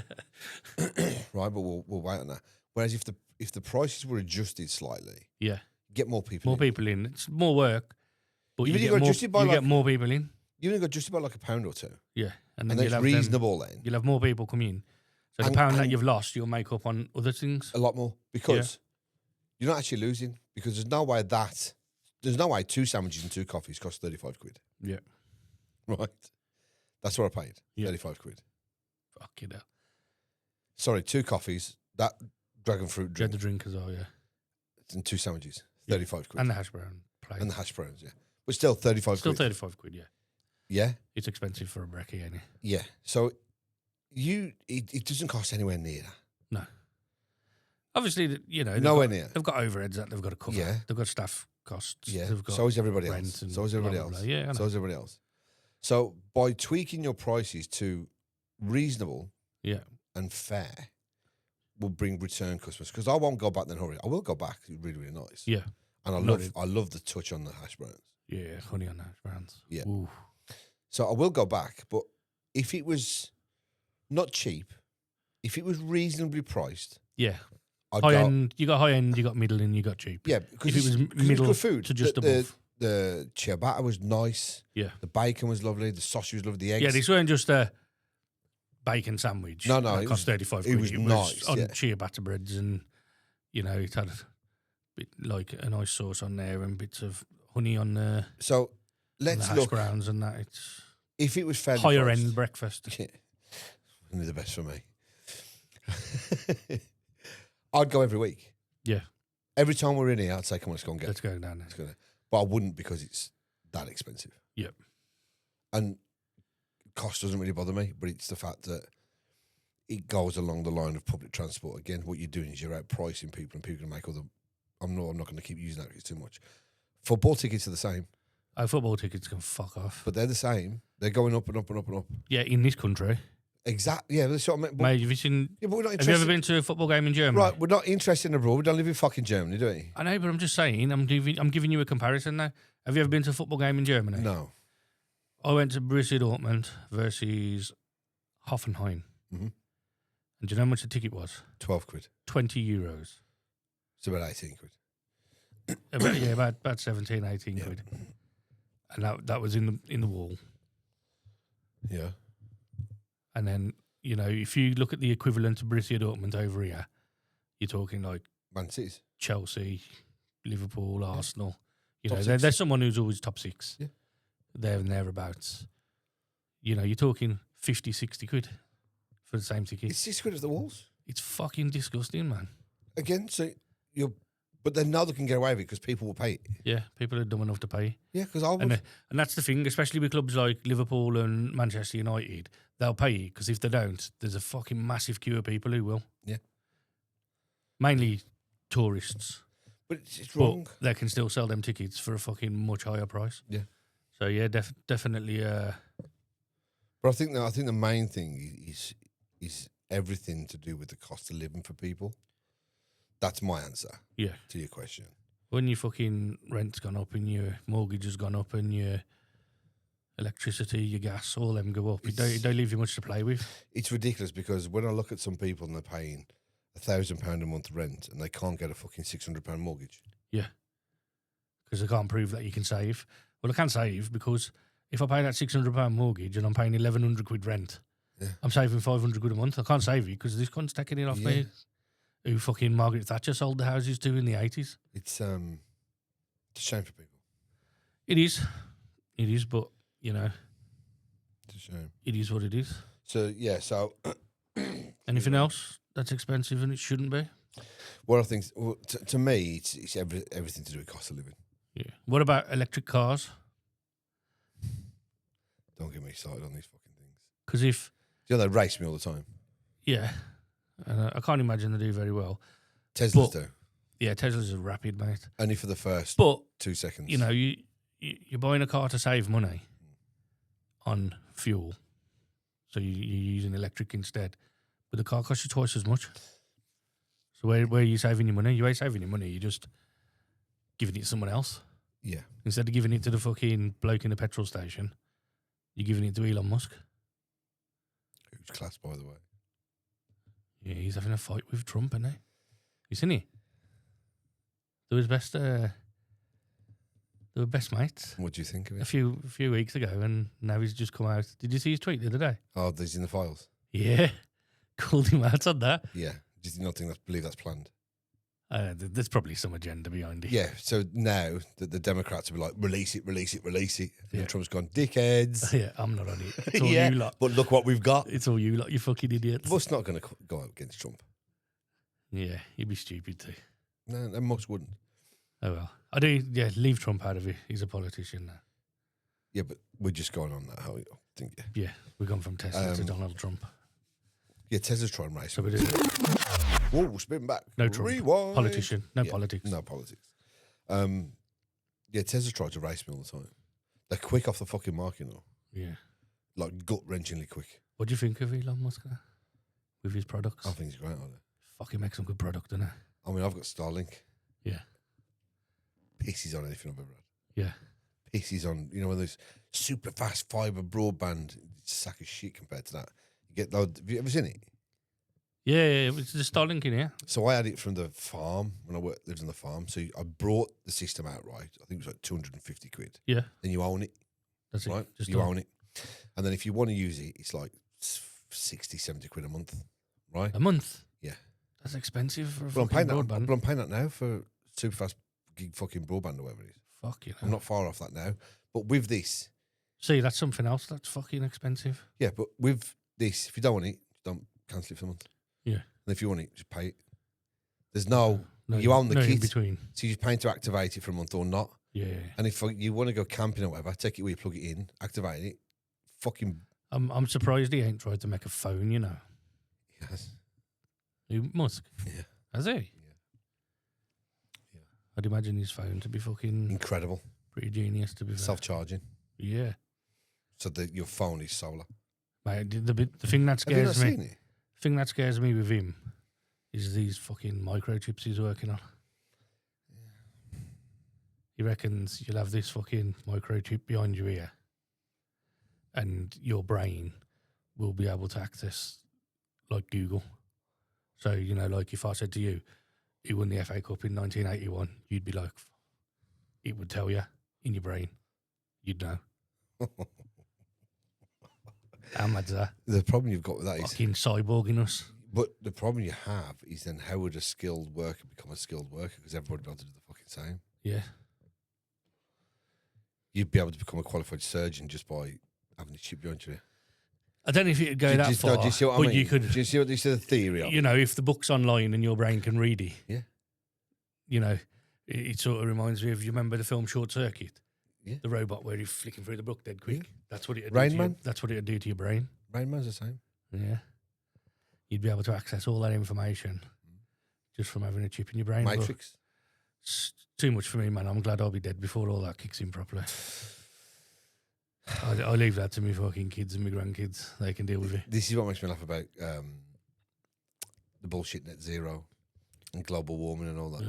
A: Right, but we'll wait on that. Whereas if the prices were adjusted slightly,
B: Yeah.
A: get more people
B: More
A: in.
B: people in. It's more work, but
A: Even
B: you,
A: you
B: get, more, you
A: like,
B: get more people in.
A: You only got just about like a pound or two.
B: Yeah.
A: And then it's reasonable then.
B: You'll have more people come in. So the pound that you've lost, you'll make up on other things.
A: A lot more. Because you're not actually losing. Because there's no way 2 sandwiches and 2 coffees cost 35 quid.
B: Yeah.
A: Right? That's what I paid.
B: Yeah.
A: 35 quid.
B: Fuck you know.
A: Sorry, 2 coffees, that dragon fruit
B: You had
A: drink,
B: the drink as well, yeah.
A: and 2 sandwiches. 35 quid.
B: And the hash brown plate.
A: And the hash browns, yeah. But still 35
B: Still
A: quid.
B: 35 quid, yeah.
A: Yeah?
B: It's expensive for a brekkie, ain't it?
A: Yeah. So it doesn't cost anywhere near that.
B: No. Obviously, you know,
A: Nowhere near.
B: They've got overheads that they've got to cover.
A: Yeah.
B: They've got staff costs.
A: Yeah.
B: They've got
A: So is everybody
B: rent
A: else.
B: and
A: So is everybody
B: blah, blah,
A: else.
B: blah. Yeah, I
A: So
B: know.
A: is everybody else. So by tweaking your prices to reasonable
B: Yeah.
A: and fair will bring return customers. Because I won't go back then hurry. I will go back. It's really, really nice.
B: Yeah.
A: And I love the touch on the hash browns.
B: Yeah, honey on hash browns.
A: Yeah.
B: Ooh.
A: So I will go back. But if it was not cheap, if it was reasonably priced,
B: Yeah.
A: I'd
B: High
A: go,
B: end, you got high end, you got middle, and you got cheap.
A: yeah, because
B: If it was
A: it's
B: middle
A: good food.
B: to just
A: the,
B: above.
A: The ciabatta was nice.
B: Yeah.
A: The bacon was lovely. The sausage was lovely. The eggs.
B: Yeah, this weren't just a bacon sandwich.
A: No,
B: that
A: it
B: cost
A: was-
B: 35
A: it
B: quid.
A: was
B: It was
A: nice,
B: on
A: yeah.
B: ciabatta breads, and, you know, it had a bit like a nice sauce on there and bits of honey on the,
A: So
B: on the
A: let's
B: hash
A: look.
B: browns and that. It's
A: If it was fairly
B: higher
A: priced,
B: end breakfast.
A: yeah, only the best for me. I'd go every week.
B: Yeah.
A: Every time we're in here, I'd say, "Come on, let's go and get."
B: Let's go down there.
A: Let's go there. But I wouldn't because it's that expensive.
B: Yep.
A: And cost doesn't really bother me, but it's the fact that it goes along the line of public transport. Again, what you're doing is you're outpricing people, and people can make other. I'm not going to keep using that because it's too much. Football tickets are the same,
B: Oh, football tickets can fuck off.
A: but they're the same. They're going up and up and up and up.
B: Yeah, in this country.
A: Exactly. Yeah, that's what I meant. But,
B: Mate, have you seen?
A: yeah, but we're not
B: Have you ever
A: interested.
B: been to a football game in Germany?
A: Right, we're not interested in abroad. We don't live in fucking Germany, do we?
B: I know, but I'm just saying. I'm giving you a comparison now. Have you ever been to a football game in Germany?
A: No.
B: I went to Borussia Dortmund versus Hoffenheim.
A: Mhm.
B: And do you know how much the ticket was?
A: 12 quid.
B: €20.
A: It's about 18 quid.
B: about 17, 18
A: Yeah.
B: quid. And that was in the wall.
A: Yeah.
B: And then, you know, if you look at the equivalent of Borussia Dortmund over here, you're talking like
A: Man City's.
B: Chelsea, Liverpool, Arsenal. You
A: Top
B: know,
A: six.
B: there's someone who's always top 6.
A: Yeah.
B: There and thereabouts. You know, you're talking 50, 60 quid for the same ticket.
A: It's 6 quid of the walls.
B: It's fucking disgusting, man.
A: Again, so but then now they can get away with it because people will pay it.
B: Yeah, people are dumb enough to pay.
A: Yeah, because I would.
B: And that's the thing, especially with clubs like Liverpool and Manchester United, they'll pay you because if they don't, there's a fucking massive queue of people who will.
A: Yeah.
B: Mainly tourists.
A: But it's wrong.
B: But they can still sell them tickets for a fucking much higher price.
A: Yeah.
B: So, yeah, definitely
A: But I think the main thing is everything to do with the cost of living for people. That's my answer
B: Yeah.
A: to your question.
B: When your fucking rent's gone up and your mortgage has gone up and your electricity, your gas, all them go up, it don't leave you much to play with.
A: It's ridiculous because when I look at some people and they're paying £1,000 a month rent and they can't get a fucking £600 mortgage.
B: Yeah. Because they can't prove that you can save. Well, I can save because if I pay that £600 mortgage and I'm paying 1,100 quid rent, I'm saving 500 quid a month. I can't save it because this cunt's taking it off me. Who fucking Margaret Thatcher sold the houses to in the 80s.
A: It's a shame for people.
B: It is, but you know,
A: it's a shame.
B: It is what it is.
A: So
B: anything else that's expensive and it shouldn't be?
A: Well, I think to me, it's everything to do with cost of living.
B: Yeah. What about electric cars?
A: Don't get me started on these fucking things.
B: Because
A: they race me all the time.
B: Yeah. I can't imagine they do very well.
A: Teslas do.
B: Yeah, Teslas are rapid, mate.
A: Only for the first 2 seconds.
B: You know, you're buying a car to save money on fuel. So you're using electric instead. But the car costs you twice as much. So where are you saving your money? You ain't saving your money. You're just giving it to someone else.
A: Yeah.
B: Instead of giving it to the fucking bloke in the petrol station, you're giving it to Elon Musk.
A: Huge class, by the way.
B: Yeah, he's having a fight with Trump, isn't he? You seen it? They were best mates.
A: What do you think of it?
B: A few weeks ago, and now he's just come out. Did you see his tweet the other day?
A: Oh, he's in the files.
B: Yeah, called him out on that.
A: Yeah, do you not believe that's planned?
B: There's probably some agenda behind it.
A: Yeah, so now that the Democrats will be like, release it. And Trump's gone, dickheads.
B: Yeah, I'm not on it. It's all you lot.
A: But look what we've got.
B: It's all you lot, you fucking idiots.
A: Musk's not going to go out against Trump.
B: Yeah, he'd be stupid too.
A: No, Musk wouldn't.
B: Oh well. I do, leave Trump out of it. He's a politician now.
A: Yeah, but we're just going on that, how I think.
B: Yeah, we've gone from Tesla to Donald Trump.
A: Yeah, Tesla's trying to race.
B: So we do.
A: Whoa, spin back.
B: No Trump.
A: Rewind.
B: Politician. No politics.
A: No politics. Yeah, Tesla tried to race me all the time. They're quick off the fucking mark, you know.
B: Yeah.
A: Like gut-wrenchingly quick.
B: What do you think of Elon Musk now? With his products?
A: I think he's great, aren't they?
B: Fucking make some good product, doesn't it?
A: I mean, I've got Starlink.
B: Yeah.
A: Pisses on anything I've ever had.
B: Yeah.
A: Pisses on, one of those super fast fibre broadband. It's a sack of shit compared to that. You get loads. Have you ever seen it?
B: Yeah, it's the Starlink in here.
A: So I had it from the farm when I lived on the farm. So I brought the system outright. I think it was like 250 quid.
B: Yeah.
A: Then you own it.
B: That's
A: right?
B: it.
A: You own it. And then if you want to use it, it's like 60, 70 quid a month. Right?
B: A month?
A: Yeah.
B: That's expensive for a
A: Well,
B: fucking broadband.
A: I'm paying that now for super fast gig fucking broadband or whatever it is.
B: Fuck you know.
A: I'm not far off that now. But with this.
B: See, that's something else that's fucking expensive.
A: Yeah, but with this, if you don't want it, don't cancel it for the month.
B: Yeah.
A: And if you want it, just pay it. There's you own the kit.
B: In between.
A: So you're just paying to activate it for a month or not.
B: Yeah.
A: And if you want to go camping or whatever, take it where you plug it in, activate it. Fucking.
B: I'm surprised he ain't tried to make a phone, you know.
A: Yes.
B: Who, Musk?
A: Yeah.
B: Has he?
A: Yeah.
B: I'd imagine his phone to be fucking
A: incredible.
B: Pretty genius to be fair.
A: Self-charging.
B: Yeah.
A: So your phone is solar.
B: Mate, the thing that scares me.
A: Seen it?
B: The thing that scares me with him is these fucking microchips he's working on. Yeah. He reckons you'll have this fucking microchip behind your ear and your brain will be able to access like Google. So, like if I said to you, who won the FA Cup in 1981, you'd be like, it would tell you in your brain. You'd know. How mad's that?
A: The problem you've got with that is
B: fucking cyborging us.
A: But the problem you have is then how would a skilled worker become a skilled worker? Because everybody would be able to do the fucking same.
B: Yeah.
A: You'd be able to become a qualified surgeon just by having a chip behind your ear.
B: I don't know if it'd go that far.
A: Do you see what I mean?
B: You could,
A: do you see what this is the theory of?
B: If the book's online and your brain can read it.
A: Yeah.
B: It sort of reminds me of, you remember the film Short Circuit?
A: Yeah.
B: The robot where he's flicking through the book dead quick.
A: Yeah.
B: That's what it'd
A: Rain
B: do
A: Man?
B: That's what it'd do to your brain.
A: Rain Man's the same.
B: Yeah. You'd be able to access all that information just from having a chip in your brain.
A: Matrix.
B: It's too much for me, man. I'm glad I'll be dead before all that kicks in properly. I leave that to me fucking kids and my grandkids. They can deal with it.
A: This is what makes me laugh about the bullshit net zero and global warming and all that.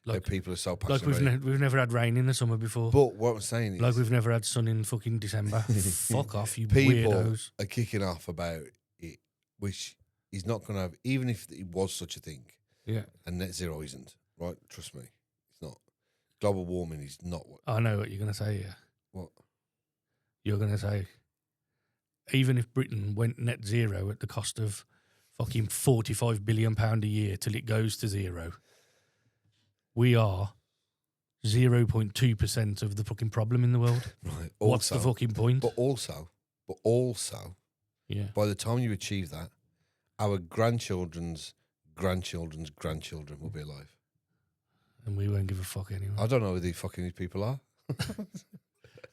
A: Like people are so passionate.
B: Like we've never had rain in the summer before.
A: But what I'm saying is,
B: like we've never had sun in fucking December. Fuck off, you
A: people
B: weirdos.
A: are kicking off about it, which is not going to have, even if it was such a thing.
B: Yeah.
A: And net zero isn't, right? Trust me, it's not. Global warming is not what.
B: I know what you're going to say, yeah.
A: What?
B: You're going to say, even if Britain went net zero at the cost of fucking £45 billion a year till it goes to zero, we are 0.2% of the fucking problem in the world.
A: Right.
B: What's the fucking point?
A: But also,
B: yeah.
A: by the time you achieve that, our grandchildren's grandchildren will be alive.
B: And we won't give a fuck anyway.
A: I don't know who these people are.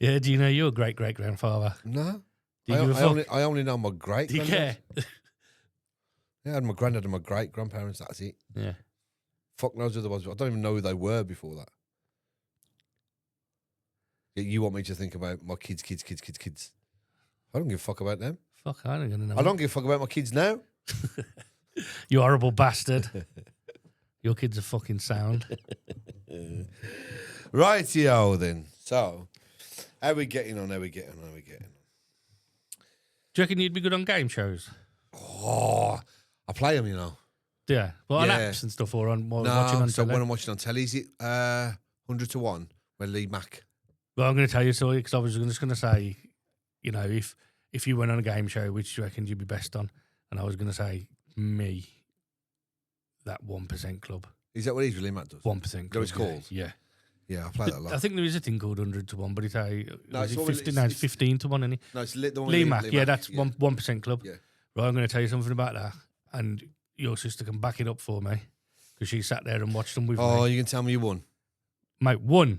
B: Yeah, do you know your great-great-grandfather?
A: No.
B: Do you give a fuck?
A: I only know my great.
B: Do you care?
A: Yeah, I had my granddad and my great-grandparents, that's it.
B: Yeah.
A: Fuck knows who they was. I don't even know who they were before that. You want me to think about my kids. I don't give a fuck about them.
B: Fuck, I don't gonna know.
A: I don't give a fuck about my kids now.
B: You horrible bastard. Your kids are fucking sound.
A: Rightio then. So, how we getting on?
B: Do you reckon you'd be good on game shows?
A: Oh, I play them, you know.
B: Yeah. Well, on
A: Yeah.
B: apps and stuff or on watching
A: No,
B: on
A: so
B: telly?
A: when I'm watching on telly, is it 100 to 1 where Lee Mack?
B: Well, I'm going to tell you, sorry, because I was just going to say, you know, if you went on a game show, which do you reckon you'd be best on? And I was going to say, me, that 1% club.
A: Is that what Lee Mack does?
B: 1% club.
A: That it's called?
B: Yeah.
A: Yeah, I play that a lot.
B: I think there is a thing called 100 to 1, but it's
A: it's
B: 15, it's 15 to 1, isn't it?
A: No, it's the one with
B: Lee Mack, yeah, that's
A: yeah.
B: 1% club.
A: Yeah.
B: Right, I'm going to tell you something about that, and your sister can back it up for me, because she sat there and watched them with
A: Oh,
B: me.
A: you can tell me you won.
B: Mate, when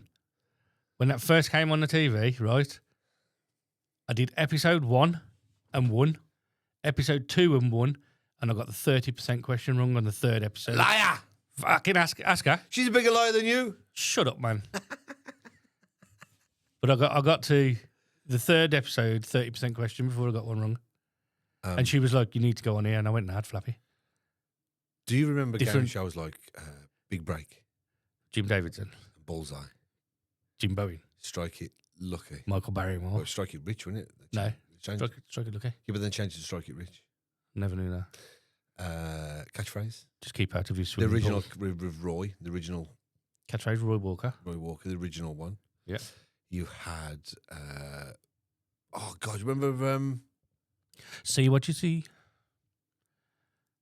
B: that first came on the TV, right, I did episode 1 and won, episode 2 and won, and I got the 30% question wrong on the third episode.
A: Liar!
B: Fucking ask her.
A: She's a bigger liar than you.
B: Shut up, man. But I got to the third episode, 30% question before I got one wrong. And she was like, you need to go on here. And I went, nah, Flappy.
A: Do you remember game
B: Different-
A: shows like Big Break,
B: Jim Davidson,
A: Bullseye,
B: Jim Bowen,
A: Strike It Lucky?
B: Michael Barrymore.
A: Well, Strike It Rich, wasn't it?
B: No.
A: Changed.
B: Strike it, okay.
A: Yeah, but then changed it to Strike It Rich.
B: Never knew that.
A: Catchphrase.
B: Just keep out of his
A: The
B: swimming
A: original
B: pool.
A: with Roy, the original
B: Catchphrase, Roy Walker.
A: Roy Walker, the original one.
B: Yeah.
A: You had, oh God, remember
B: See what you see.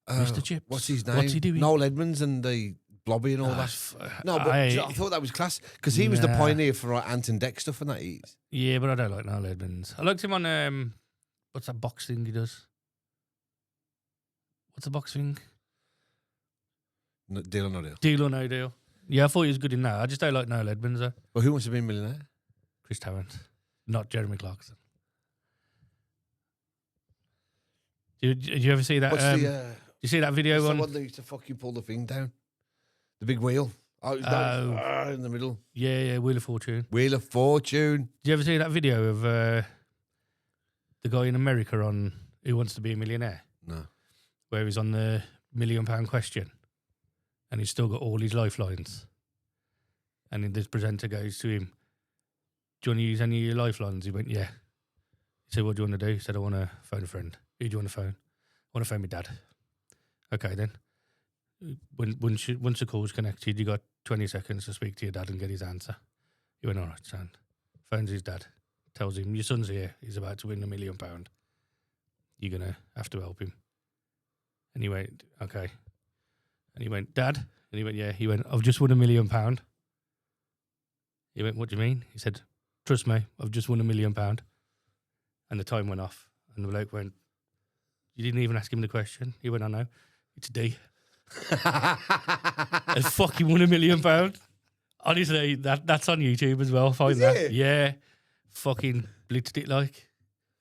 B: Mr. Chips.
A: What's his name?
B: What's he doing?
A: Noel Edmonds and the Blobby and all that. No, but
B: I
A: thought that was class because he was the
B: Nah.
A: pioneer for Ant and Dec stuff and that.
B: Yeah, but I don't like Noel Edmonds. I liked him on, what's that box thing he does? What's the box thing?
A: Deal or No Deal.
B: Deal or No Deal. Yeah, I thought he was good in that. I just don't like Noel Edmonds, though.
A: Well, Who Wants to Be a Millionaire?
B: Chris Tarrant, not Jeremy Clarkson. Did you ever see that?
A: What's
B: Did you see that video
A: what's the
B: on?
A: one that used to fucking pull the thing down? The big wheel. Oh, in the middle.
B: Yeah, Wheel of Fortune.
A: Wheel of Fortune.
B: Did you ever see that video of the guy in America on Who Wants to Be a Millionaire?
A: No.
B: Where he's on the £1 million question and he's still got all his lifelines. And then this presenter goes to him, do you want to use any of your lifelines? He went, yeah. He said, what do you want to do? He said, I want to phone a friend. Who do you want to phone? I want to phone my dad. Okay, then. Once the call's connected, you got 20 seconds to speak to your dad and get his answer. He went, all right, son. Phones his dad. Tells him, your son's here. He's about to win £1 million. You're going to have to help him. And he went, okay. And he went, Dad? And he went, yeah. He went, I've just won £1 million. He went, what do you mean? He said, trust me, I've just won £1 million. And the time went off. And the bloke went, you didn't even ask him the question. He went, I know. It's D. I fucking won £1 million. Honestly, that's on YouTube as well. Find that.
A: it?
B: Yeah. Fucking blitzed it like.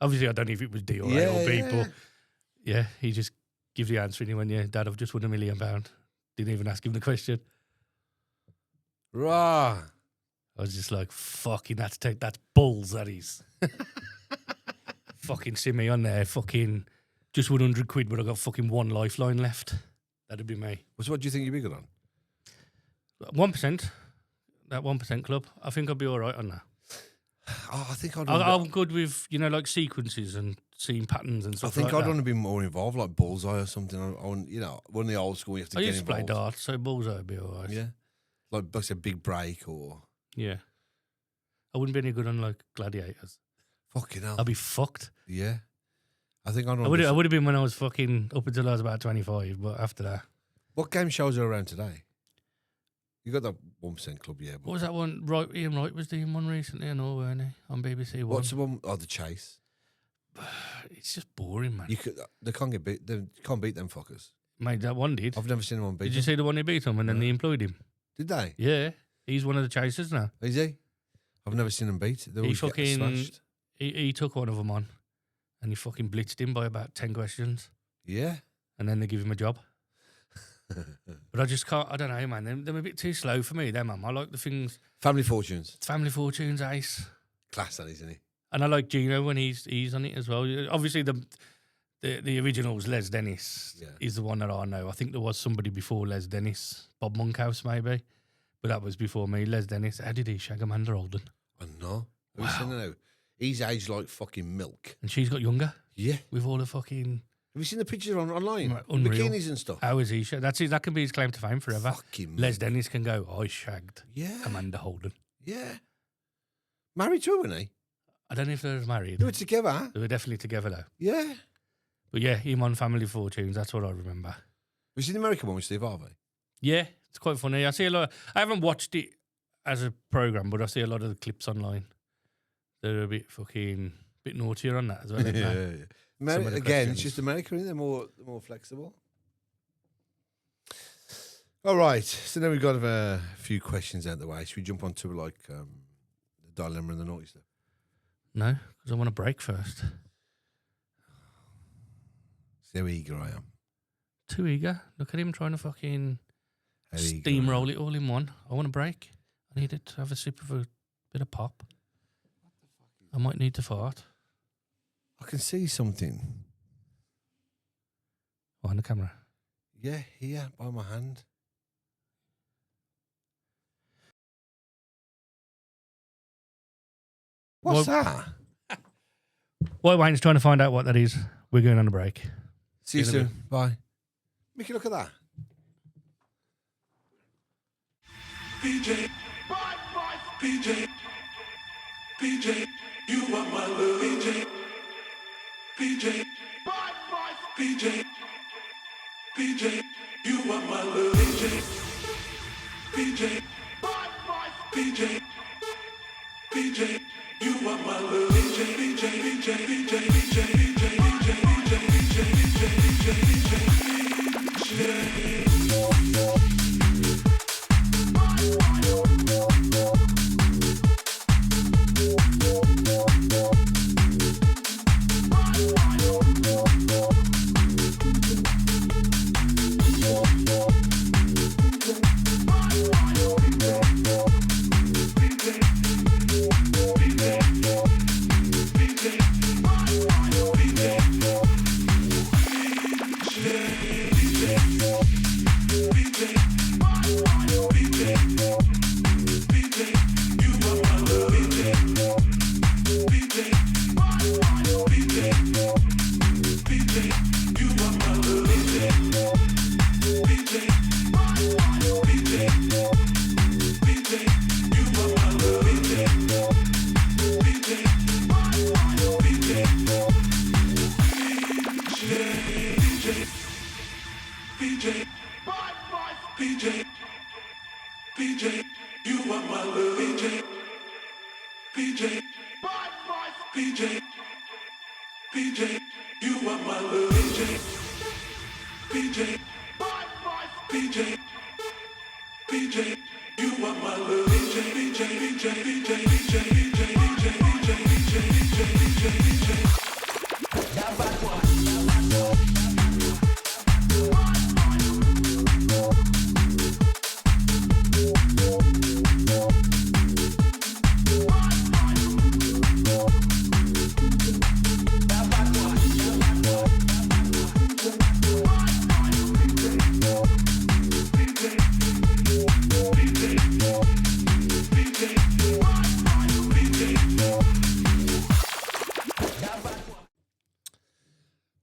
B: Obviously, I don't know if it was D or A or B, but yeah, he just gives the answer and he went, yeah, Dad, I've just won £1 million. Didn't even ask him the question.
A: Rah.
B: I was just like, fucking, that's balls, that is. fucking see me on there, fucking just 100 quid, but I got fucking one lifeline left. That'd be me.
A: So what do you think you'd be good on?
B: 1%. That 1% club. I think I'd be all right on that.
A: Oh, I think
B: I'm good with, like sequences and seeing patterns and stuff.
A: I think
B: like
A: I'd
B: that.
A: want to be more involved, like Bullseye or something. One of the old school. You have to
B: I
A: get
B: used to play
A: involved.
B: darts, so Bullseye would be all right.
A: Yeah, like a big break or
B: Yeah. I wouldn't be any good on like gladiators.
A: fucking hell.
B: I'd be fucked.
A: Yeah, I think I'd.
B: I would have been when I was fucking up until I was about 25, but after that.
A: What game shows are around today? You got that 1% club, yeah. But
B: What was that one? Right, Ian Wright was doing one recently, I know, weren't he? On BBC One.
A: what's the one? Oh, the Chase.
B: It's just boring, man.
A: They can't get beat. They can't beat them fuckers.
B: Mate, that one did.
A: I've never seen anyone beat.
B: Did you see the one he beat him and then they employed him?
A: Did they?
B: Yeah, he's one of the chasers now.
A: Is he? I've never seen them beat. They
B: He
A: always get
B: fucking
A: smashed.
B: he took one of them on, and he fucking blitzed him by about 10 questions,
A: Yeah.
B: and then they give him a job. But I just can't. I don't know, man. They're a bit too slow for me. Them, man. I like the things.
A: Family Fortunes.
B: Family Fortunes, Ace,
A: Class, that isn't he?
B: and I like Gino when he's on it as well. Obviously, the original's Les Dennis
A: Yeah.
B: is the one that I know. I think there was somebody before Les Dennis, Bob Monkhouse maybe, but that was before me. Les Dennis. How did he shag Amanda Holden?
A: I know. Have you seen it now? He's aged like fucking milk.
B: And she's got younger
A: Yeah.
B: with all the fucking.
A: Have you seen the pictures online?
B: Right, unreal.
A: Bikinis and stuff.
B: How is he? That can be his claim to fame forever.
A: Fucking
B: Les
A: milk.
B: Dennis can go, I shagged
A: Yeah.
B: Amanda Holden.
A: Yeah. Married to her, wasn't he?
B: I don't know if they're married.
A: They were together.
B: They were definitely together though.
A: Yeah.
B: But yeah, him on Family Fortunes, that's what I remember.
A: Have you seen the American one with Steve Harvey?
B: Yeah, it's quite funny. I see a lot. I haven't watched it as a program, but I see a lot of the clips online. They're a bit naughtier on that as well. Aren't they?
A: Yeah.
B: Some of the
A: Again, it's
B: questions.
A: just America, isn't it? They're more flexible. All right. So now we've got a few questions out the way. Should we jump on to like the dilemma and the naughty stuff?
B: No, because I want to break first.
A: See how eager I am.
B: Too eager. Look at him trying to fucking
A: How eager I
B: steamroll
A: am.
B: it all in one. I want to break. I need to have a sip of a bit of pop. I might need to fart.
A: I can see something.
B: On the camera.
A: Yeah, here by my hand. What's that?
B: While Wayne's trying to find out what that is, we're going on a break.
A: See you
B: See you in a
A: soon. Bye. Mickey, look at that.
C: PJ, PJ, PJ, you are my love. PJ, PJ, PJ, PJ, you are my love. PJ, PJ, PJ, PJ, you are my love. PJ, PJ, PJ, PJ, PJ, PJ, PJ, PJ, PJ, PJ, PJ, PJ. PJ, you are my love. PJ, PJ, PJ, PJ, you are my love. PJ, PJ, PJ, PJ, you are my love. PJ, PJ, PJ, PJ, PJ, PJ, PJ, PJ, PJ, PJ, PJ. Now Badboy.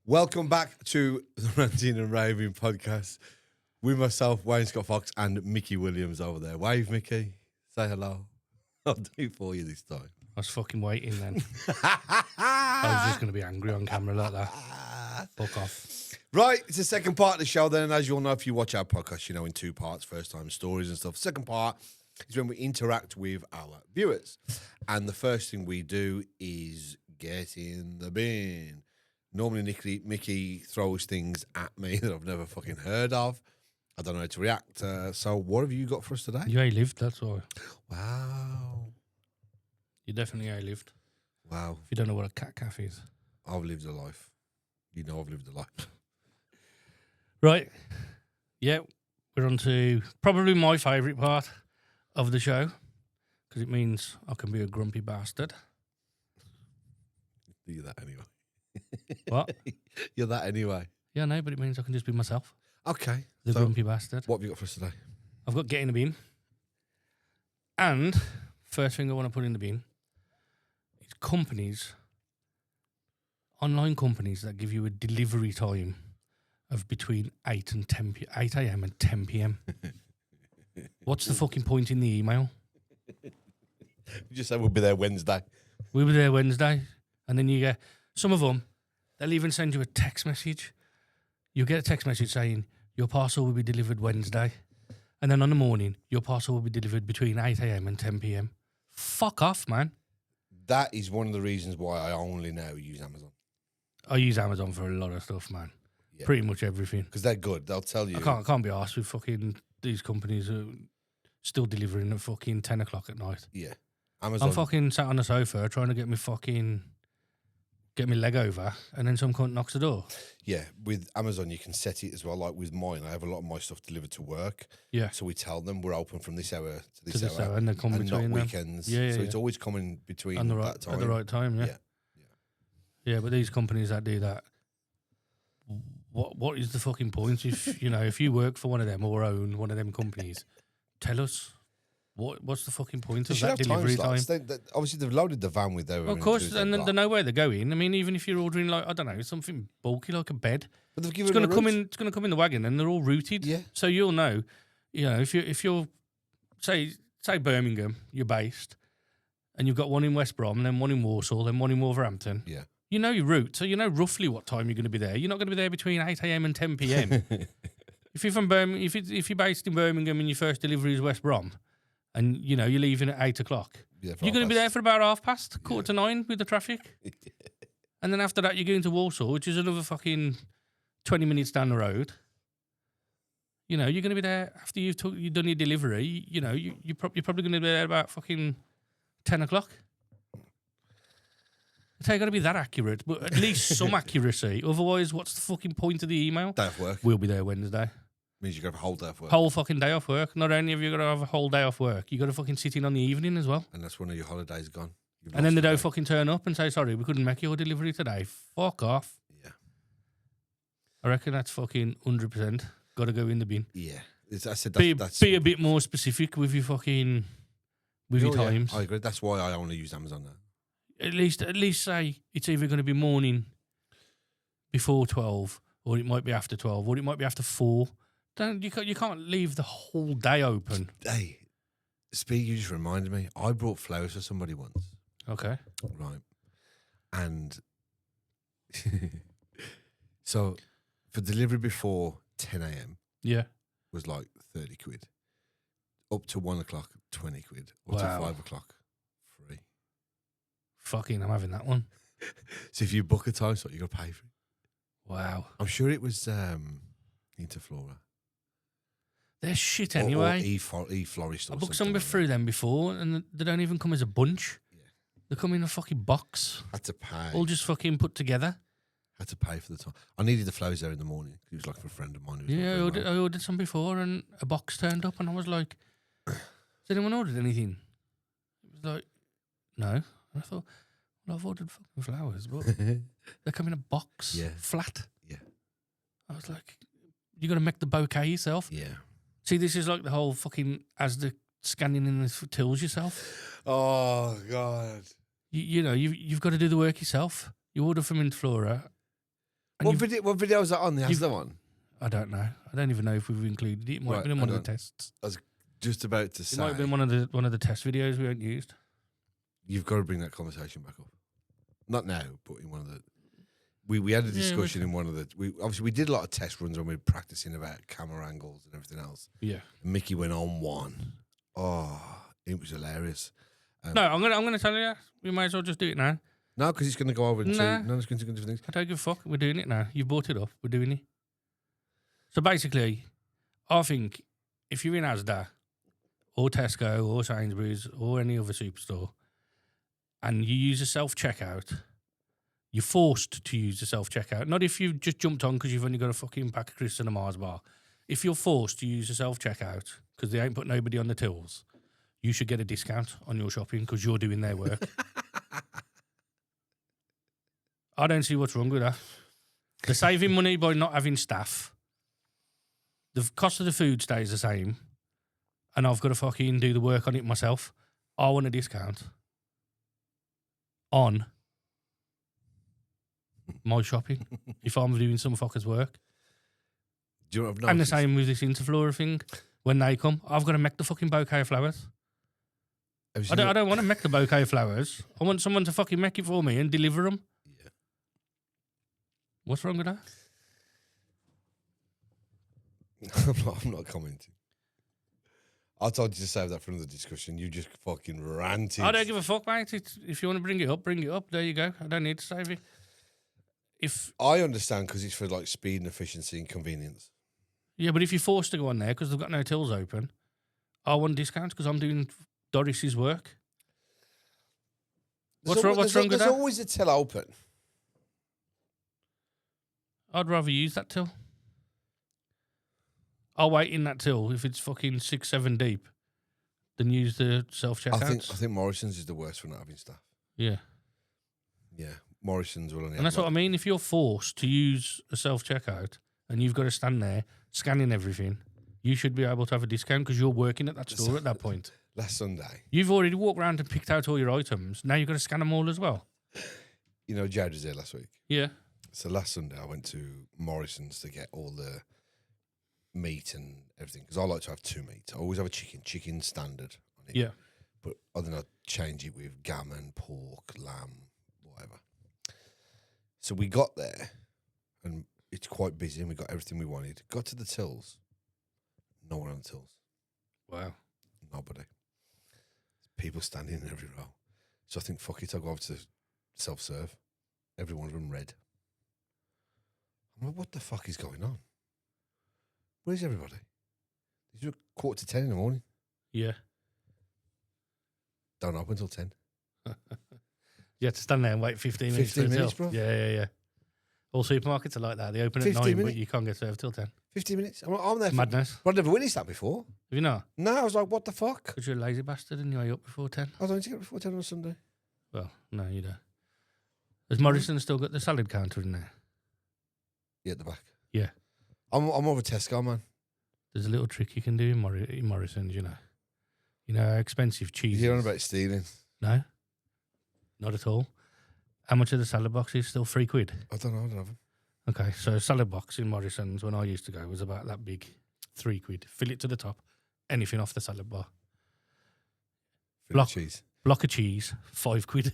A: Welcome back to the Ranting and Raving podcast with myself, Wayne Scott Fox, and Mickey Williams over there. Wave, Mickey. Say hello. I'll do it for you this time.
B: I was fucking waiting then. I was just going to be angry on camera like that. Fuck off.
A: Right, it's the second part of the show then. And as you all know, if you watch our podcast, you know, in two parts, first time stories and stuff. Second part is when we interact with our viewers. And the first thing we do is get in the bin. Normally, Mickey throws things at me that I've never fucking heard of. I don't know how to react. So what have you got for us today?
B: You A-lived, that's why.
A: Wow.
B: You definitely A-lived.
A: Wow.
B: If you don't know what a cat cafe is.
A: I've lived a life. You know I've lived a life.
B: Right. Yeah, we're on to probably my favourite part of the show because it means I can be a grumpy bastard.
A: You're that anyway.
B: What?
A: You're that anyway.
B: Yeah, no, but it means I can just be myself.
A: Okay.
B: The
A: so
B: grumpy bastard.
A: what have you got for us today?
B: I've got get in the bin. And first thing I want to put in the bin is companies, online companies that give you a delivery time of between 8 a.m. and 10 p.m. What's the fucking point in the email?
A: You just say we'll be there Wednesday.
B: We were there Wednesday. And then you get, some of them, they'll even send you a text message. You get a text message saying, your parcel will be delivered Wednesday. And then on the morning, your parcel will be delivered between 8 a.m. and 10 p.m. Fuck off, man.
A: That is one of the reasons why I only now use Amazon.
B: I use Amazon for a lot of stuff, man.
A: Yeah.
B: Pretty much everything.
A: Because they're good. They'll tell you.
B: I can't be arsed with fucking these companies who still delivering at fucking 10 o'clock at night.
A: Yeah. Amazon.
B: I'm fucking sat on the sofa trying to get me leg over, and then some cunt knocks the door.
A: Yeah. With Amazon, you can set it as well. Like with mine, I have a lot of my stuff delivered to work.
B: Yeah.
A: So we tell them we're open from this hour to this
B: hour, and they come
A: and
B: between
A: not
B: them.
A: weekends.
B: Yeah,
A: so
B: yeah.
A: it's always coming between
B: And
A: that time.
B: at the right time, yeah.
A: Yeah.
B: Yeah, but these companies that do that, what is the fucking point? If if you work for one of them or own one of them companies, tell us what's the fucking point
A: They
B: of
A: should
B: that
A: have
B: delivery
A: time
B: time?
A: slots. Obviously, they've loaded the van with their.
B: Of course, and then they know where they're going. I mean, even if you're ordering like I don't know something bulky like a bed,
A: But they've
B: it's
A: given
B: going to come in. It's going to come in the wagon, and they're all routed.
A: Yeah.
B: So you'll know, if you're say Birmingham, you're based, and you've got one in West Brom, then one in Walsall, then one in Wolverhampton.
A: Yeah.
B: You know your route, so you know roughly what time you're going to be there. You're not going to be there between 8 a.m. and 10 p.m. If you're from Birmingham, if you're based in Birmingham and your first delivery is West Brom, and you're leaving at 8 o'clock, you're going to be there for about 9:30 with the traffic. And then after that, you're going to Walsall, which is another fucking 20 minutes down the road. You're going to be there after you've done your delivery. You're probably going to be there about fucking 10 o'clock. It's got to be that accurate, but at least some accuracy. Otherwise, what's the fucking point of the email?
A: Day off work.
B: We'll be there Wednesday.
A: Means you got a whole day off work.
B: Whole fucking day off work. Not only have you got to have a whole day off work, you got to fucking sit in on the evening as well.
A: And that's one of your holidays gone.
B: And then they don't fucking turn up and say, sorry, we couldn't make your delivery today. Fuck off.
A: Yeah.
B: I reckon that's fucking 100%. Got to go in the bin.
A: Yeah. I said that's
B: Be a bit more specific with your fucking, with your times.
A: I agree. That's why I only use Amazon now.
B: At least say it's either going to be morning before 12, or it might be after 12, or it might be after 4. You can't leave the whole day open.
A: Hey, Speed, you just reminded me. I brought flowers for somebody once.
B: Okay.
A: Right. And so for delivery before 10 a.m.
B: Yeah.
A: was like 30 quid. Up to 1 o'clock, 20 quid. Up
B: Wow.
A: to 5 o'clock, free.
B: Fucking, I'm having that one.
A: So if you book a time slot, you got to pay for it.
B: Wow.
A: I'm sure it was Interflora.
B: They're shit
A: Or
B: anyway.
A: E-Florist.
B: I booked some through them before, and they don't even come as a bunch.
A: Yeah.
B: They come in a fucking box,
A: Had to pay.
B: all just fucking put together.
A: Had to pay for the time. I needed the flowers there in the morning. It was like for a friend of mine. Who was
B: Yeah,
A: not very well.
B: I ordered some before, and a box turned up, and I was like, "Has anyone ordered anything?" It was like, "No." And I thought, "Well, I've ordered fucking flowers, but they come in a box,
A: Yeah.
B: flat."
A: Yeah.
B: I was like, "You got to make the bouquet yourself."
A: Yeah.
B: See, this is like the whole fucking as the scanning in the tills yourself.
A: Oh God.
B: You've got to do the work yourself. You order from Inflora,
A: What video is that on? The Asda one?
B: I don't know. I don't even know if we've included it. It might have been in one of the tests.
A: I was just about to say.
B: It might have been one of the test videos we haven't used.
A: You've got to bring that conversation back up. Not now, but in one of the. We had a discussion in one of the. We did a lot of test runs when we were practicing about camera angles and everything else.
B: Yeah.
A: And Mickey went on one. Oh, it was hilarious.
B: No, I'm gonna tell you. We might as well just do it now.
A: No, because he's going to go over and it's going to do different things.
B: I don't give a fuck. We're doing it now. You've brought it up. We're doing it. So basically, I think if you're in Asda or Tesco or Sainsbury's or any other superstore and you use a self-checkout, you're forced to use a self-checkout. Not if you've just jumped on because you've only got a fucking pack of crisps and a Mars bar. If you're forced to use a self-checkout because they ain't put nobody on the tills, you should get a discount on your shopping because you're doing their work. I don't see what's wrong with that. They're saving money by not having staff. The cost of the food stays the same. And I've got to fucking do the work on it myself. I want a discount on my shopping if I'm doing some fucker's work.
A: Do you know what I've noticed?
B: And the same with this Interflora thing. When they come, I've got to make the fucking bouquet of flowers. I don't want to make the bouquet of flowers. I want someone to fucking make it for me and deliver them.
A: Yeah.
B: What's wrong with that?
A: I'm not commenting. I told you to save that for another discussion. You just fucking ranted.
B: I don't give a fuck, mate. If you want to bring it up, bring it up. There you go. I don't need to save it. If
A: I understand because it's for like speed and efficiency and convenience.
B: Yeah, but if you're forced to go on there because they've got no tills open, I want discounts because I'm doing Doris's work. What's wrong with that?
A: There's always a till open.
B: I'd rather use that till. I'll wait in that till if it's fucking 6, 7 deep than use the self-checkouts.
A: I think Morrison's is the worst for not having staff.
B: Yeah.
A: Yeah, Morrison's will only
B: And that's what I mean. If you're forced to use a self-checkout and you've got to stand there scanning everything, you should be able to have a discount because you're working at that store at that point.
A: Last Sunday.
B: You've already walked around and picked out all your items. Now you've got to scan them all as well.
A: You know, Jared was there last week.
B: Yeah.
A: So last Sunday I went to Morrison's to get all the meat and everything because I like to have 2 meats. I always have a chicken standard on it.
B: Yeah.
A: But other than I change it with gammon, pork, lamb, whatever. So we got there and it's quite busy and we got everything we wanted. Got to the tills. No one on the tills.
B: Wow.
A: Nobody. People standing in every row. So I think, fuck it, I'll go over to self-serve. Every one of them red. I'm like, what the fuck is going on? Where's everybody? It's 9:45 in the morning.
B: Yeah.
A: Don't open until 10.
B: You have to stand there and wait 15 minutes.
A: 15 minutes, bro.
B: Yeah. All supermarkets are like that. They open at 9, but you can't get served till 10.
A: 15 minutes? I'm there.
B: Madness.
A: I've never witnessed that before.
B: Have you not?
A: No, I was like, what the fuck?
B: Because you're a lazy bastard and you're up before 10.
A: I was only to get before 10 on a Sunday.
B: Well, no, you don't. Has Morrison still got the salad counter in there?
A: Yeah, at the back.
B: Yeah.
A: I'm more of a Tesco man.
B: There's a little trick you can do in Morrison's, you know. You know how expensive cheese is.
A: You're on about stealing.
B: No? Not at all. How much of the salad box is still £3?
A: I don't know. I don't have them.
B: Okay, so a salad box in Morrison's when I used to go was about that big, £3. Fill it to the top. Anything off the salad bar.
A: Cheese.
B: Block of cheese, £5.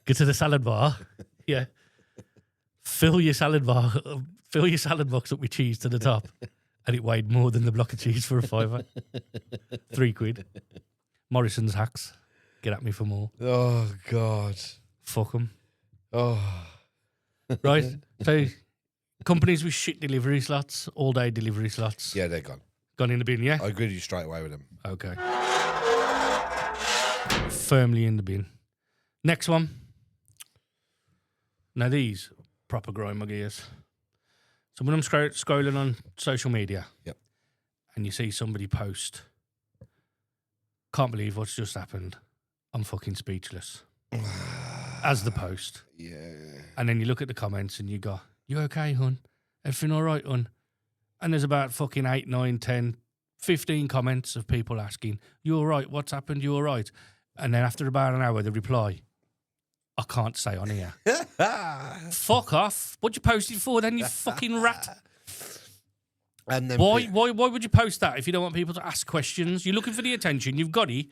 B: Get to the salad bar. Yeah. Fill your salad box up with cheese to the top. And it weighed more than the block of cheese for a £5. £3. Morrison's hacks. Get at me for more.
A: Oh, God.
B: Fuck them.
A: Oh.
B: Right. So, companies with shit delivery slots, all day delivery slots.
A: Yeah, they're gone.
B: Gone in the bin, yeah?
A: I agree with you straight away with them.
B: Okay. Firmly in the bin. Next one. Now, these proper grind my gears. So, when I'm scrolling on social media,
A: yep,
B: and you see somebody post, can't believe what's just happened, I'm fucking speechless. As the post.
A: Yeah.
B: And then you look at the comments and you go, you okay, hun? Everything all right, hun? And there's about fucking 8, 9, 10, 15 comments of people asking, you all right? What's happened? You all right? And then after about an hour, they reply, I can't say on here. Fuck off. What'd you post it for then, you fucking rat?
A: And then
B: Why would you post that if you don't want people to ask questions? You're looking for the attention, you've got it,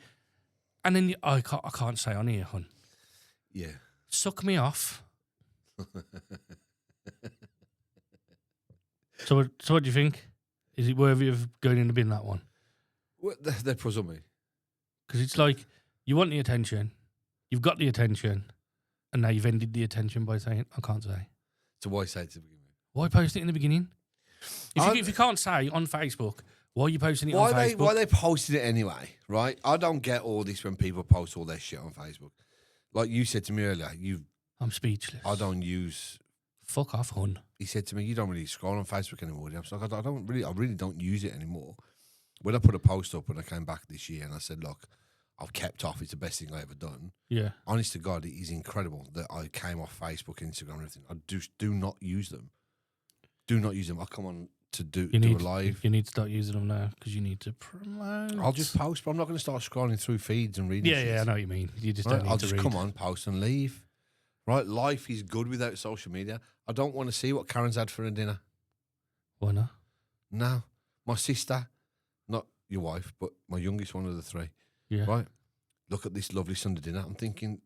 B: and then I can't say on here, hun.
A: Yeah.
B: Suck me off. So what do you think? Is it worthy of going in the bin, that one?
A: Well, they puzzle me.
B: Because it's like, you want the attention, you've got the attention, and now you've ended the attention by saying, I can't say.
A: So why say it to begin with?
B: Why post it in the beginning? If you can't say on Facebook, why are you posting it on Facebook?
A: Why are they posting it anyway, right? I don't get all this when people post all their shit on Facebook. Like you said to me earlier,
B: I'm speechless.
A: I don't use...
B: Fuck off, hun.
A: He said to me, you don't really scroll on Facebook anymore. I was like, I really don't use it anymore. When I put a post up when I came back this year and I said, look, I've kept off. It's the best thing I've ever done.
B: Yeah.
A: Honest to God, it is incredible that I came off Facebook, Instagram, and everything. I do not use them. Do not use them. I come on to do a live.
B: You need to start using them now because you need to promote.
A: I'll just post, but I'm not going to start scrolling through feeds and reading.
B: Yeah, I know what you mean. You just don't need
A: I'll
B: to
A: just
B: read.
A: come on, post and leave. Right? Life is good without social media. I don't want to see what Karen's had for a dinner.
B: Why not?
A: No. My sister, not your wife, but my youngest one of the three.
B: Yeah.
A: Right? Look at this lovely Sunday dinner. I'm thinking,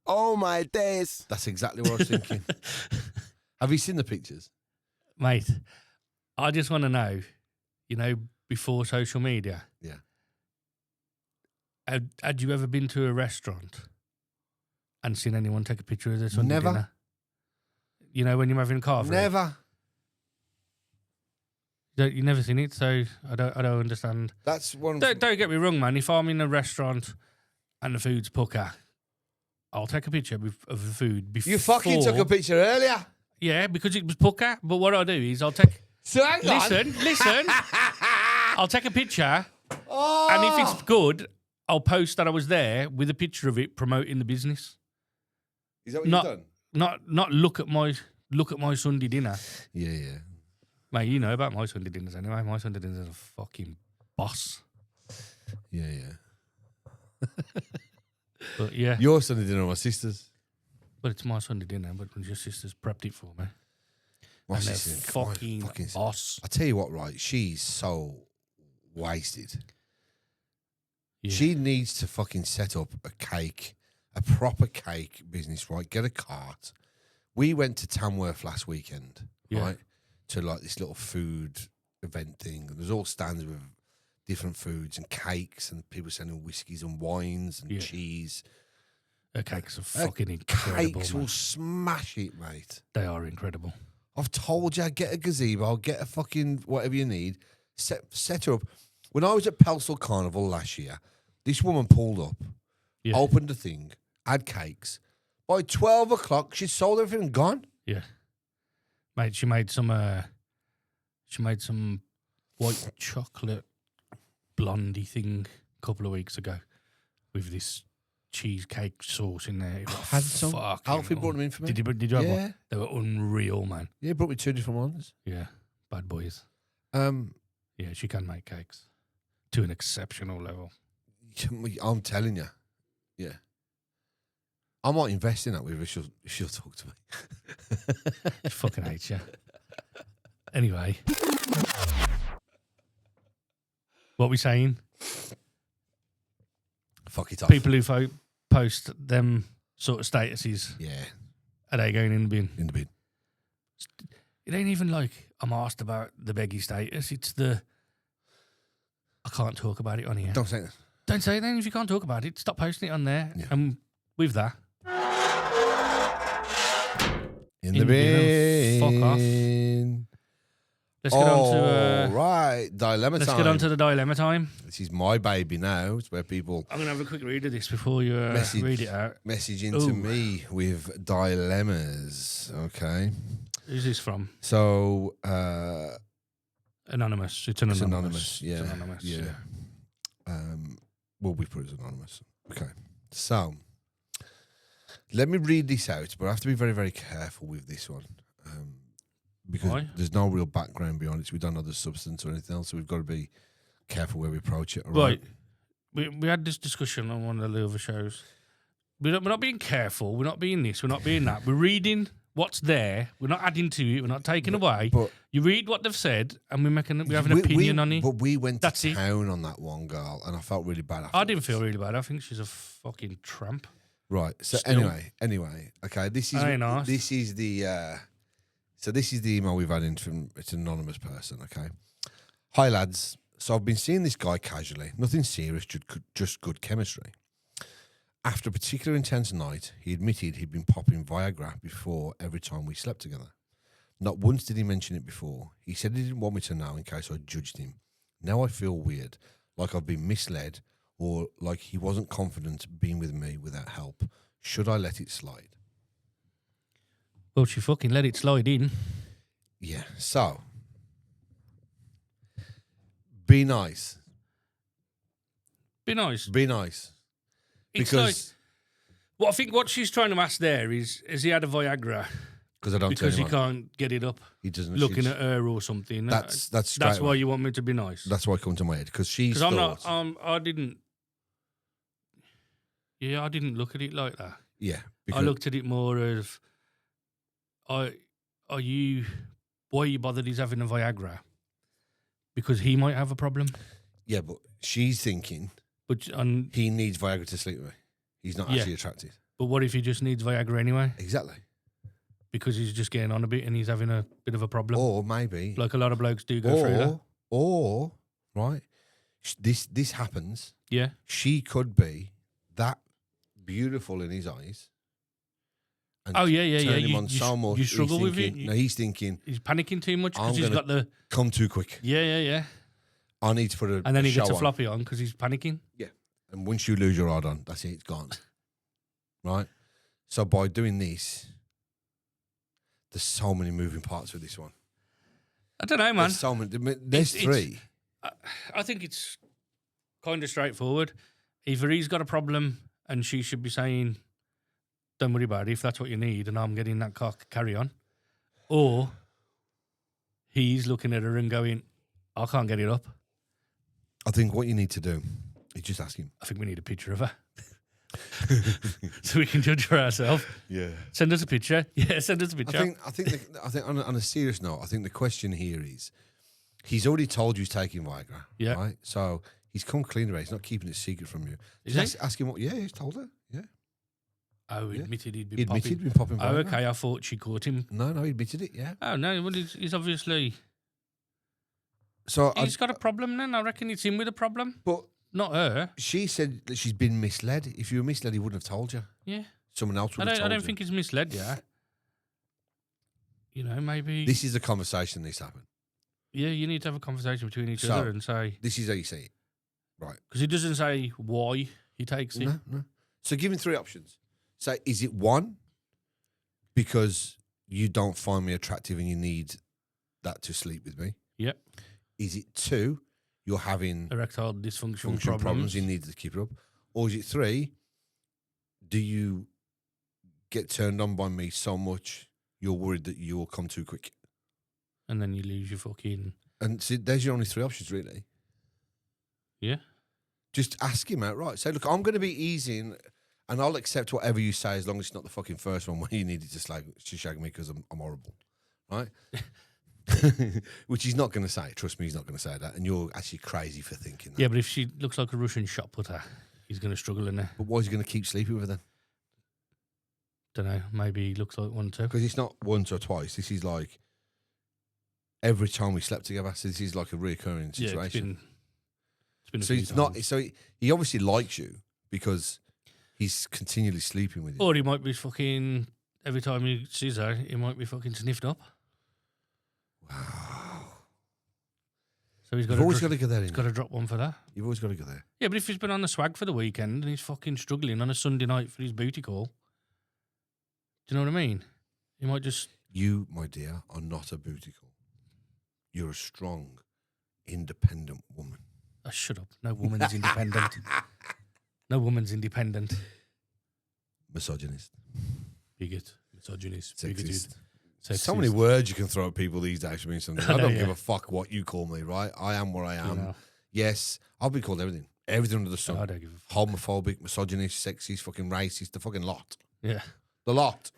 D: oh my days.
A: that's exactly what I was thinking. Have you seen the pictures?
B: Mate, I just want to know, before social media.
A: Yeah.
B: Had you ever been to a restaurant and seen anyone take a picture of this on
A: Never.
B: dinner? When you're having coffee?
A: Never.
B: You never seen it, so I don't understand.
A: That's one.
B: Don't get me wrong, man. If I'm in a restaurant and the food's pucker, I'll take a picture of the food before.
A: You fucking took a picture earlier.
B: Yeah, because it was pucker. But what I'll do is I'll take...
A: So hang on.
B: Listen. I'll take a picture,
A: Oh.
B: and if it's good, I'll post that I was there with a picture of it promoting the business.
A: Is that what you've done?
B: Not look at my Sunday dinner.
A: Yeah.
B: Mate, you know about my Sunday dinners anyway. My Sunday dinners are a fucking boss.
A: Yeah.
B: But yeah,
A: Your Sunday dinner, my sister's.
B: but it's my Sunday dinner. But your sister's prepped it for me.
A: My
B: And they're
A: sister,
B: fucking boss.
A: I tell you what, right? She's so wasted.
B: Yeah.
A: She needs to fucking set up a proper cake business, right? Get a cart. We went to Tamworth last weekend, right? To like this little food event thing. There's all stands with different foods and cakes and people selling whiskeys and wines and cheese.
B: Her cakes are fucking incredible.
A: Cakes will smash it, mate.
B: They are incredible.
A: I've told you, get a gazebo, get a fucking whatever you need, set her up. When I was at Pelsall Carnival last year, this woman pulled up, opened the thing, had cakes. By 12 o'clock, she'd sold everything and gone.
B: Yeah. Mate, she made some white chocolate blondie thing a couple of weeks ago with this cheesecake sauce in there. It was
A: Had some.
B: fucking
A: Alfie brought them in for me.
B: Did you have
A: Yeah.
B: one? They were unreal, man.
A: Yeah, brought me 2 different ones.
B: Yeah. Bad boys.
A: Um,
B: Yeah, she can make cakes to an exceptional level.
A: I'm telling you, yeah. I might invest in that with her if she'll talk to me.
B: She fucking hates you. Anyway. What we saying?
A: Fuck it off.
B: People who post them sort of statuses,
A: Yeah,
B: are they going in the bin?
A: in the bin.
B: It ain't even like I'm asked about the beggy status. It's the I can't talk about it on here.
A: Don't say that.
B: Don't say it then. If you can't talk about it, stop posting it on there.
A: Yeah.
B: And with that,
A: In
B: In
A: the
B: the bin.
A: bin.
B: Fuck off. let's get on to
A: right. Dilemma
B: let's
A: time.
B: get on to the dilemma time.
A: This is my baby now. It's where people
B: I'm gonna have a quick read of this before you read it out.
A: message into
B: Ooh.
A: me with dilemmas. Okay.
B: Who's this from?
A: So,
B: Anonymous. It's
A: it's
B: anonymous.
A: anonymous. Yeah.
B: It's anonymous.
A: Yeah. Well, we put it as anonymous. Okay. So, let me read this out, but I have to be very, very careful with this one. Because
B: Why?
A: there's no real background behind it. So we don't know the substance or anything else. So we've got to be careful where we approach it. All
B: Right. We had this discussion on one of the other shows. we're not being careful. We're not being this. We're not being that. We're reading what's there. We're not adding to it. We're not taking away.
A: but-
B: you read what they've said, and we have an opinion on it.
A: But we went
B: That's
A: to
B: it.
A: town on that one girl, and I felt really bad after.
B: I didn't feel really bad. I think she's a fucking tramp.
A: Right. So
B: Still.
A: anyway, okay. This is
B: Very nice.
A: this is the so this is the email we've had in from it's an anonymous person. Okay. Hi lads. So I've been seeing this guy casually. Nothing serious, just good chemistry. After a particular intense night, he admitted he'd been popping Viagra before every time we slept together. Not once did he mention it before. He said he didn't want me to know in case I judged him. Now I feel weird, like I've been misled, or like he wasn't confident being with me without help. Should I let it slide?
B: Well, she fucking let it slide in.
A: Yeah. So, be nice.
B: Be nice.
A: Be nice.
B: It's
A: Because
B: Well, I think what she's trying to ask there is, has he had a Viagra
A: I don't
B: because
A: tell
B: he
A: him
B: can't get it up,
A: he doesn't.
B: looking
A: she's-
B: at her or something?
A: That's straight
B: That's why
A: away.
B: you want me to be nice.
A: That's why I come to my head because she's
B: Because I'm not.
A: thought.
B: I didn't. Yeah, I didn't look at it like that.
A: Yeah.
B: I
A: Because,
B: looked at it more of, why are you bothered he's having a Viagra? Because he might have a problem.
A: yeah, but she's thinking
B: But
A: he needs Viagra to sleep with me. He's not
B: Yeah.
A: actually attracted.
B: but what if he just needs Viagra anyway?
A: Exactly.
B: Because he's just getting on a bit and he's having a bit of a problem.
A: Or maybe.
B: Like a lot of blokes do go through that.
A: Or right, this happens.
B: Yeah.
A: She could be that beautiful in his eyes. And
B: Oh, yeah.
A: turn him
B: You,
A: on
B: you,
A: so much.
B: you struggle
A: he's
B: with it.
A: thinking, No, he's thinking,
B: He's panicking too much because
A: I'm
B: he's
A: gonna-
B: got the.
A: come too quick.
B: Yeah.
A: I need to put a
B: And then he
A: show
B: gets a
A: on.
B: floppy on because he's panicking.
A: And once you lose your rod on, that's it, it's gone. Right? So by doing this, there's so many moving parts with this one.
B: I don't know, man.
A: There's so many. There's
B: It's-
A: three.
B: I think it's kind of straightforward. Either he's got a problem and she should be saying, don't worry about it if that's what you need and I'm getting that cock, carry on. Or he's looking at her and going, I can't get it up.
A: I think what you need to do is just ask him.
B: I think we need a picture of her. So we can judge for ourselves.
A: Yeah.
B: Send us a picture. Yeah, send us a picture.
A: I think on a serious note, I think the question here is, he's already told you he's taking Viagra.
B: Yeah.
A: Right? So he's come clean about it. He's not keeping it secret from you.
B: Is
A: Just ask him what, yeah, he's told her. Yeah.
B: Oh,
A: Yeah.
B: admitted he'd been
A: He admitted he'd
B: popping.
A: been popping
B: Oh,
A: Viagra.
B: okay. I thought she caught him.
A: No, he admitted it, yeah.
B: Oh, no. Well, he's obviously...
A: So
B: He's got a problem then. I reckon it's him with a problem,
A: but
B: not her.
A: she said that she's been misled. If you were misled, he wouldn't have told you.
B: Yeah.
A: Someone else
B: I
A: would have told
B: don't
A: you.
B: think he's misled you. You know, maybe.
A: This is the conversation that's happened.
B: Yeah, you need to have a conversation between each
A: So-
B: other and say,
A: This is how you see it. Right.
B: because he doesn't say why he takes it.
A: No. So give him three options. So is it one, because you don't find me attractive and you need that to sleep with me?
B: Yep.
A: Is it two, you're having
B: Erectile dysfunction
A: function
B: problems.
A: problems, you need to keep it up? Or is it three, do you get turned on by me so much you're worried that you will come too quick?
B: And then you lose your fucking.
A: And see, there's your only three options, really.
B: Yeah.
A: Just ask him outright. Say, look, I'm going to be easy and I'll accept whatever you say as long as it's not the fucking first one where you needed to shag me because I'm horrible. Right? Which he's not going to say. Trust me, he's not going to say that. And you're actually crazy for thinking that.
B: Yeah, but if she looks like a Russian shot putter, he's going to struggle in there.
A: But why is he going to keep sleeping with her then?
B: Don't know. Maybe he looks like one too.
A: Because it's not once or twice. This is like every time we slept together. So this is like a reoccurring
B: Yeah,
A: situation.
B: it's been a
A: So
B: few
A: it's not.
B: times.
A: So he obviously likes you because he's continually sleeping with you.
B: Or he might be fucking. Every time he sees her, he might be fucking sniffed up.
A: Wow.
B: So he's got
A: You've always got to go there.
B: He's got to drop one for that.
A: You've always got to go there.
B: Yeah, but if he's been on the swag for the weekend and he's fucking struggling on a Sunday night for his booty call, do you know what I mean? He might just.
A: You, my dear, are not a booty call. You're a strong, independent woman.
B: Oh, shut up. No woman's independent. No woman's independent.
A: Misogynist.
B: Bigot. Misogynist. Bigoted.
A: Sexist.
B: Sexist.
A: So many words you can throw at people these days to mean something.
B: I
A: I
B: know,
A: don't
B: yeah.
A: give a fuck what you call me, right? I am what I am.
B: know.
A: Yes, I'll be called everything. Everything under the sun.
B: I don't give a fuck.
A: Homophobic, misogynist, sexist, fucking racist, the fucking lot.
B: Yeah.
A: The lot.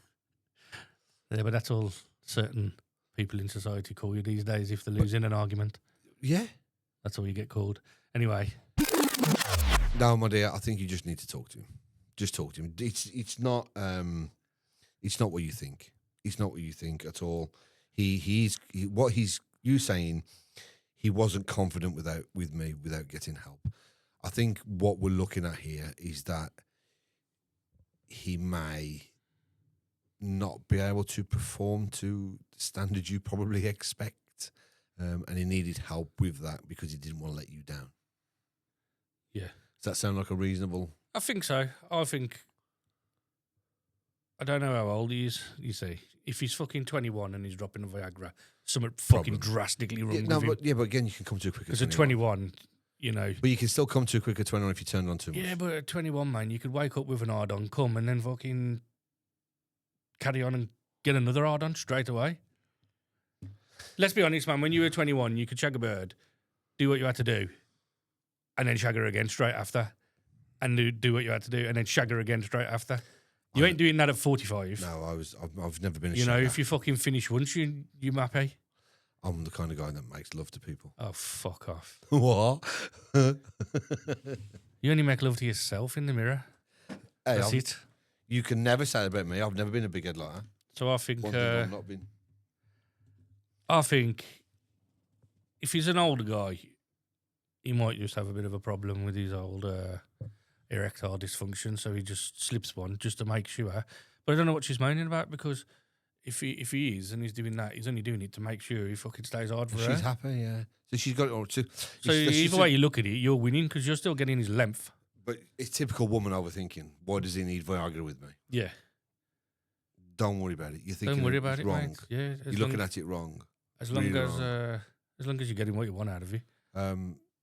B: Yeah, but that's all certain people in society call you these days if they're losing an argument.
A: Yeah.
B: That's all you get called. Anyway.
A: No, my dear, I think you just need to talk to him. Just talk to him. It's not what you think. It's not what you think at all. You saying he wasn't confident with me without getting help. I think what we're looking at here is that he may not be able to perform to the standard you probably expect, and he needed help with that because he didn't want to let you down.
B: Yeah.
A: Does that sound like a reasonable?
B: I think so. I don't know how old he is, you see. If he's fucking 21 and he's dropping a Viagra, something fucking drastically wrong with him.
A: But again, you can come too quick.
B: Because at 21, you know.
A: But you can still come too quick at 21 if you turned on too much.
B: Yeah, but at 21, man, you could wake up with an hard-on, come, and then fucking carry on and get another hard-on straight away. Let's be honest, man. When you were 21, you could shag a bird, do what you had to do, and then shag her again straight after, and do what you had to do, and then shag her again straight after. You ain't doing that at 45.
A: No, I've never been a
B: You know,
A: shagger.
B: if you fucking finish once, you happy.
A: I'm the kind of guy that makes love to people.
B: Oh, fuck off.
A: What?
B: You only make love to yourself in the mirror.
A: Hey,
B: That's it.
A: You can never say that about me. I've never been a big head like that.
B: So I think...
A: One thing I've not been.
B: I think if he's an older guy, he might just have a bit of a problem with his old erectile dysfunction, so he just slips one just to make sure. But I don't know what she's moaning about, because if he is and he's doing that, he's only doing it to make sure he fucking stays hard for her.
A: She's happy, yeah. So she's got it all too.
B: So either way you look at it, you're winning because you're still getting his length.
A: But it's typical woman overthinking. Why does he need Viagra with me?
B: Yeah.
A: Don't worry about it. You're thinking
B: Don't worry about
A: it's
B: it,
A: wrong.
B: mate. Yeah,
A: You're looking at it wrong.
B: As long
A: Really
B: as
A: wrong.
B: as long as you're getting what you want out of it,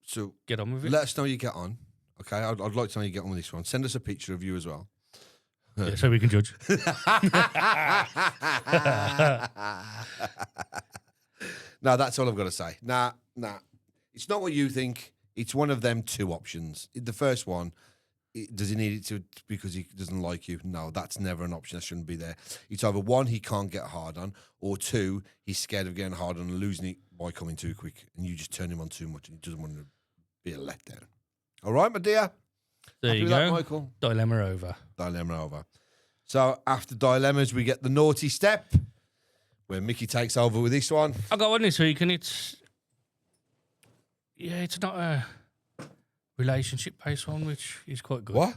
A: So
B: get on with it.
A: let us know you get on. Okay, I'd like to know you get on with this one. Send us a picture of you as well.
B: Yeah, so we can judge.
A: No, that's all I've got to say. Nah. It's not what you think. It's one of them two options. The first one, does he need it to because he doesn't like you? No, that's never an option. That shouldn't be there. It's either one, he can't get hard on, or two, he's scared of getting hard on and losing it by coming too quick, and you just turn him on too much, and he doesn't want to be a letdown. All right, my dear?
B: There
A: Happy
B: you
A: with that,
B: go.
A: Michael?
B: Dilemma over.
A: Dilemma over. So after dilemmas, we get the naughty step, where Mickey takes over with this one.
B: I got one this week, and it's not a relationship-based one, which is quite good.
A: What?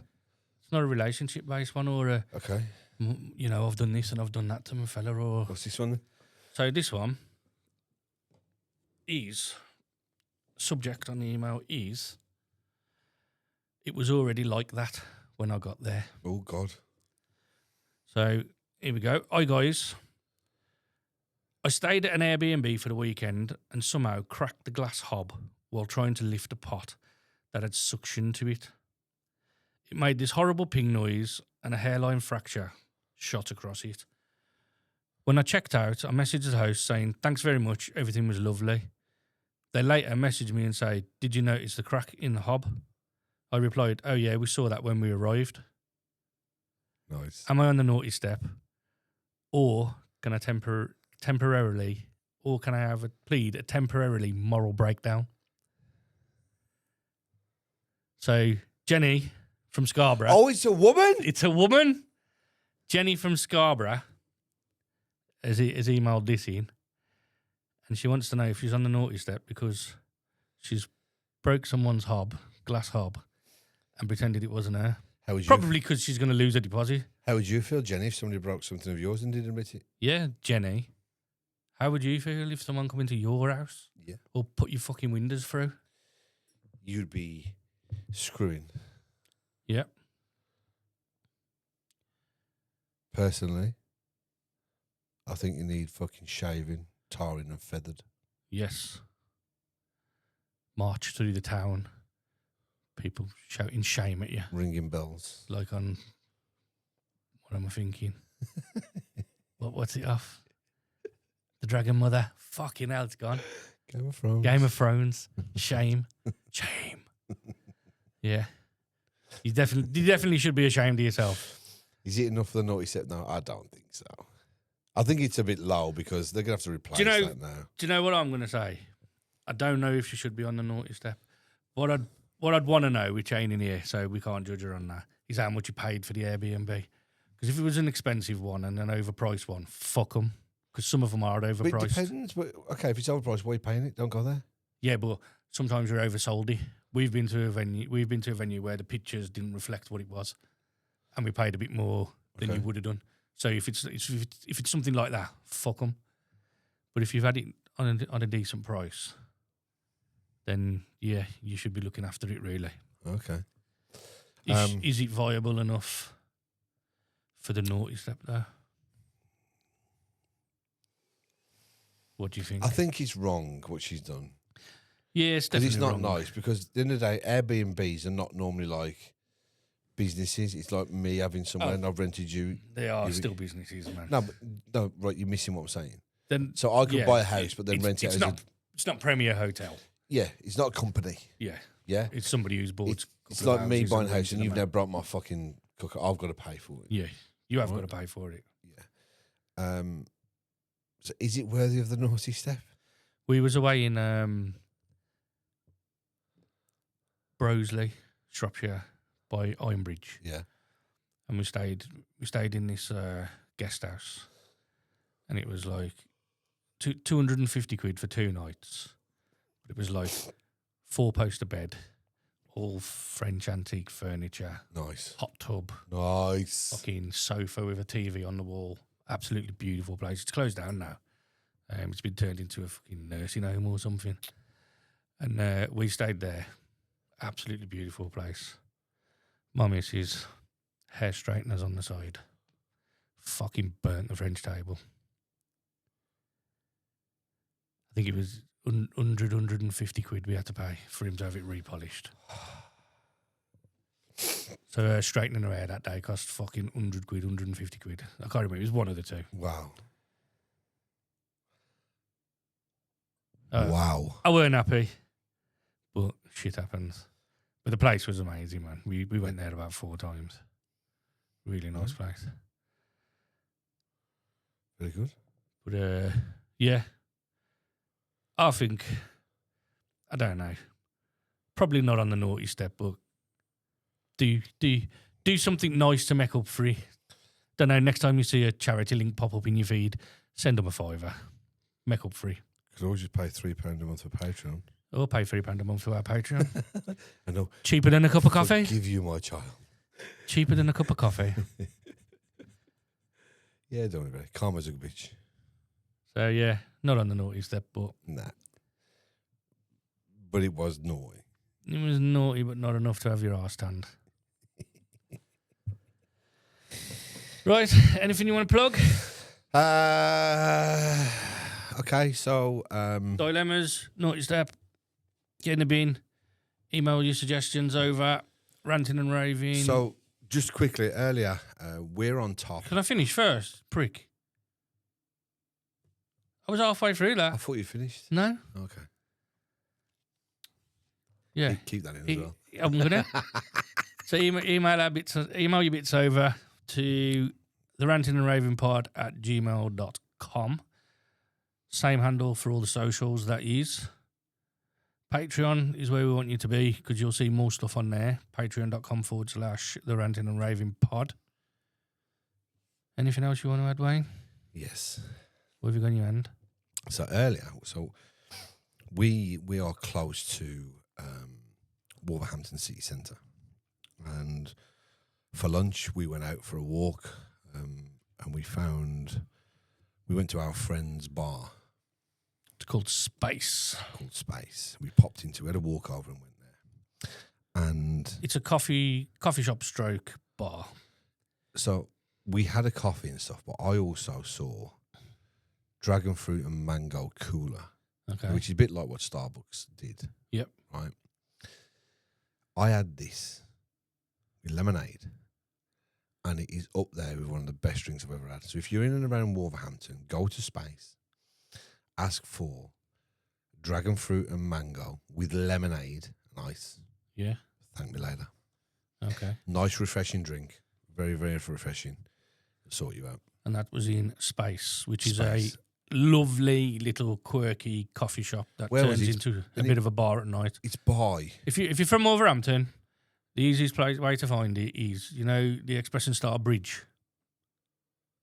B: It's not a relationship-based one, or a,
A: Okay.
B: you know, I've done this and I've done that to my fella, or
A: What's this one then?
B: so this one is subject on the email is it was already like that when I got there.
A: Oh, God.
B: So here we go. Hi guys. I stayed at an Airbnb for the weekend and somehow cracked the glass hob while trying to lift a pot that had suction to it. It made this horrible ping noise and a hairline fracture shot across it. When I checked out, I messaged the host saying, "Thanks very much, everything was lovely." They later messaged me and say, "Did you notice the crack in the hob?" I replied, "Oh yeah, we saw that when we arrived."
A: Nice.
B: Am I on the naughty step? Or can I temporarily plead a temporarily moral breakdown? So Jenny from Scarborough.
A: Oh, it's a woman?
B: It's a woman. Jenny from Scarborough has emailed this in, and she wants to know if she's on the naughty step because she's broke someone's glass hob, and pretended it wasn't her.
A: How would you
B: Probably because she's going to lose her deposit.
A: How would you feel, Jenny, if somebody broke something of yours and didn't admit it?
B: Yeah, Jenny. How would you feel if someone come into your house?
A: Yeah.
B: Or put your fucking windows through?
A: You'd be screwing.
B: Yeah.
A: Personally, I think you need fucking shaving, tarring and feathered.
B: Yes. March through the town. People shouting shame at you.
A: Ringing bells.
B: Like on... What am I thinking? What's it off? The Dragon Mother. Fucking hell, it's gone.
A: Game of Thrones.
B: Game of Thrones. Shame. Shame. Yeah. You definitely should be ashamed of yourself.
A: Is it enough for the naughty step? No, I don't think so. I think it's a bit low because they're going to have to replace that now.
B: Do you know what I'm going to say? I don't know if she should be on the naughty step. What I'd want to know, we're chaining here, so we can't judge her on that, is how much you paid for the Airbnb. Because if it was an expensive one and an overpriced one, fuck them. Because some of them are
A: But
B: overpriced.
A: it depends. But, okay, if it's overpriced, why are you paying it? Don't go there.
B: Yeah, but sometimes you're oversold it. We've been to a venue where the pictures didn't reflect what it was, and we paid a bit more than you would have done. So if it's something like that, fuck them. But if you've had it on a decent price, then yeah, you should be looking after it really.
A: Okay.
B: Is it viable enough for the naughty step there? What do you think?
A: I think it's wrong what she's done.
B: Yeah, it's
A: Because
B: definitely
A: it's not
B: wrong.
A: nice. Because at the end of the day, Airbnbs are not normally like businesses. It's like me having somewhere and I've rented you.
B: They are still businesses, man.
A: No, right, you're missing what I'm saying.
B: Then
A: So I could buy a house, but then rent it as
B: it's not Premier Hotel.
A: Yeah, it's not a company.
B: Yeah,
A: Yeah?
B: it's somebody who's bought.
A: It's like me buying a house
B: renting
A: and you've
B: them
A: now
B: out.
A: brought my fucking cooker. I've got to pay for it.
B: Yeah, you have got to pay for it.
A: So is it worthy of the naughty step?
B: We was away in Broseley, Shropshire, by Ironbridge,
A: Yeah.
B: and we stayed in this guest house, and it was like 250 quid for 2 nights. But it was like 4-poster bed, all French antique furniture,
A: Nice.
B: hot tub,
A: Nice.
B: fucking sofa with a TV on the wall. Absolutely beautiful place. It's closed down now. It's been turned into a fucking nursing home or something. And we stayed there. Absolutely beautiful place. My missus, hair straighteners on the side. Fucking burnt the French table. I think it was 150 quid we had to pay for him to have it repolished. So straightening her hair that day cost fucking 100 quid, 150 quid. I can't remember. It was one of the two.
A: Wow.
B: Uh,
A: Wow.
B: I weren't happy, but shit happens. But the place was amazing, man. We went there about 4 times. Really nice place.
A: Very good.
B: But yeah, I think, I don't know, probably not on the naughty step, but do something nice to make up for it. Don't know, next time you see a charity link pop up in your feed, send them a £5. Make up for it.
A: Could always just pay £3 a month for Patreon.
B: Or pay £3 a month for our Patreon.
A: I know.
B: Cheaper than a cup of coffee?
A: Give you my child.
B: Cheaper than a cup of coffee.
A: Yeah, don't worry about it. Karma's a bitch.
B: So yeah, not on the naughty step, but
A: Nah. But it was naughty.
B: it was naughty, but not enough to have your arse tanned. Right, anything you want to plug?
A: Okay, so
B: Dilemmas, naughty step, get in the bin, email your suggestions over, ranting and raving.
A: so just quickly earlier, we're on top.
B: Can I finish first? Prick. I was halfway through
A: I
B: that.
A: thought you finished.
B: No?
A: Okay.
B: Yeah.
A: Keep that in as well.
B: I'm gonna. So email your bits over to therantingandravingpod@gmail.com. Same handle for all the socials, that is. Patreon is where we want you to be because you'll see more stuff on there. Patreon.com/therantingandravingpod. Anything else you want to add, Wayne?
A: Yes.
B: What have you got in your hand?
A: So earlier, we are close to Wolverhampton City Centre, and for lunch we went out for a walk, and we went to our friend's bar.
B: It's called Space.
A: Called Space. We popped into, we had a walk over and went there, and
B: It's a coffee shop stroke bar.
A: so we had a coffee and stuff, but I also saw dragon fruit and mango cooler,
B: Okay.
A: which is a bit like what Starbucks did.
B: Yep.
A: Right. I had this with lemonade, and it is up there with one of the best drinks I've ever had. So if you're in and around Wolverhampton, go to Space, ask for dragon fruit and mango with lemonade and ice.
B: Yeah.
A: Thank me later.
B: Okay.
A: Nice, refreshing drink. Very, very refreshing. Sort you out.
B: And that was in Space, which is
A: Space.
B: a lovely little quirky coffee shop that
A: Where was
B: turns
A: it?
B: into a bit of a bar at night.
A: It's by.
B: If you're from Wolverhampton, the easiest way to find it is, the Express and Star Bridge.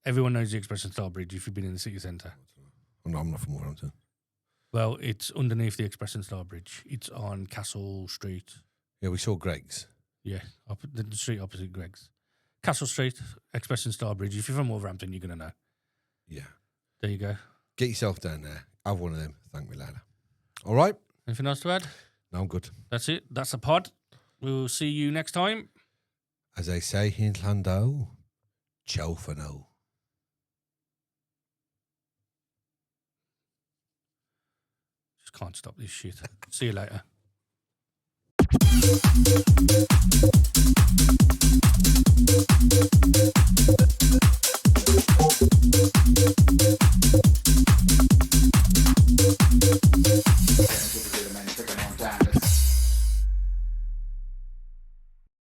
B: Everyone knows the Express and Star Bridge if you've been in the city centre.
A: I'm not from Wolverhampton.
B: Well, it's underneath the Express and Star Bridge. It's on Castle Street.
A: Yeah, we saw Greg's.
B: Yeah, the street opposite Greg's. Castle Street, Express and Star Bridge. If you're from Wolverhampton, you're going to know.
A: Yeah.
B: There you go.
A: Get yourself down there. Have one of them. Thank me later. All right?
B: Anything else to add?
A: No, I'm good.
B: That's it. That's a pod. We'll see you next time.
A: As they say in Lando, ciao for now.
B: Just can't stop this shit. See you later.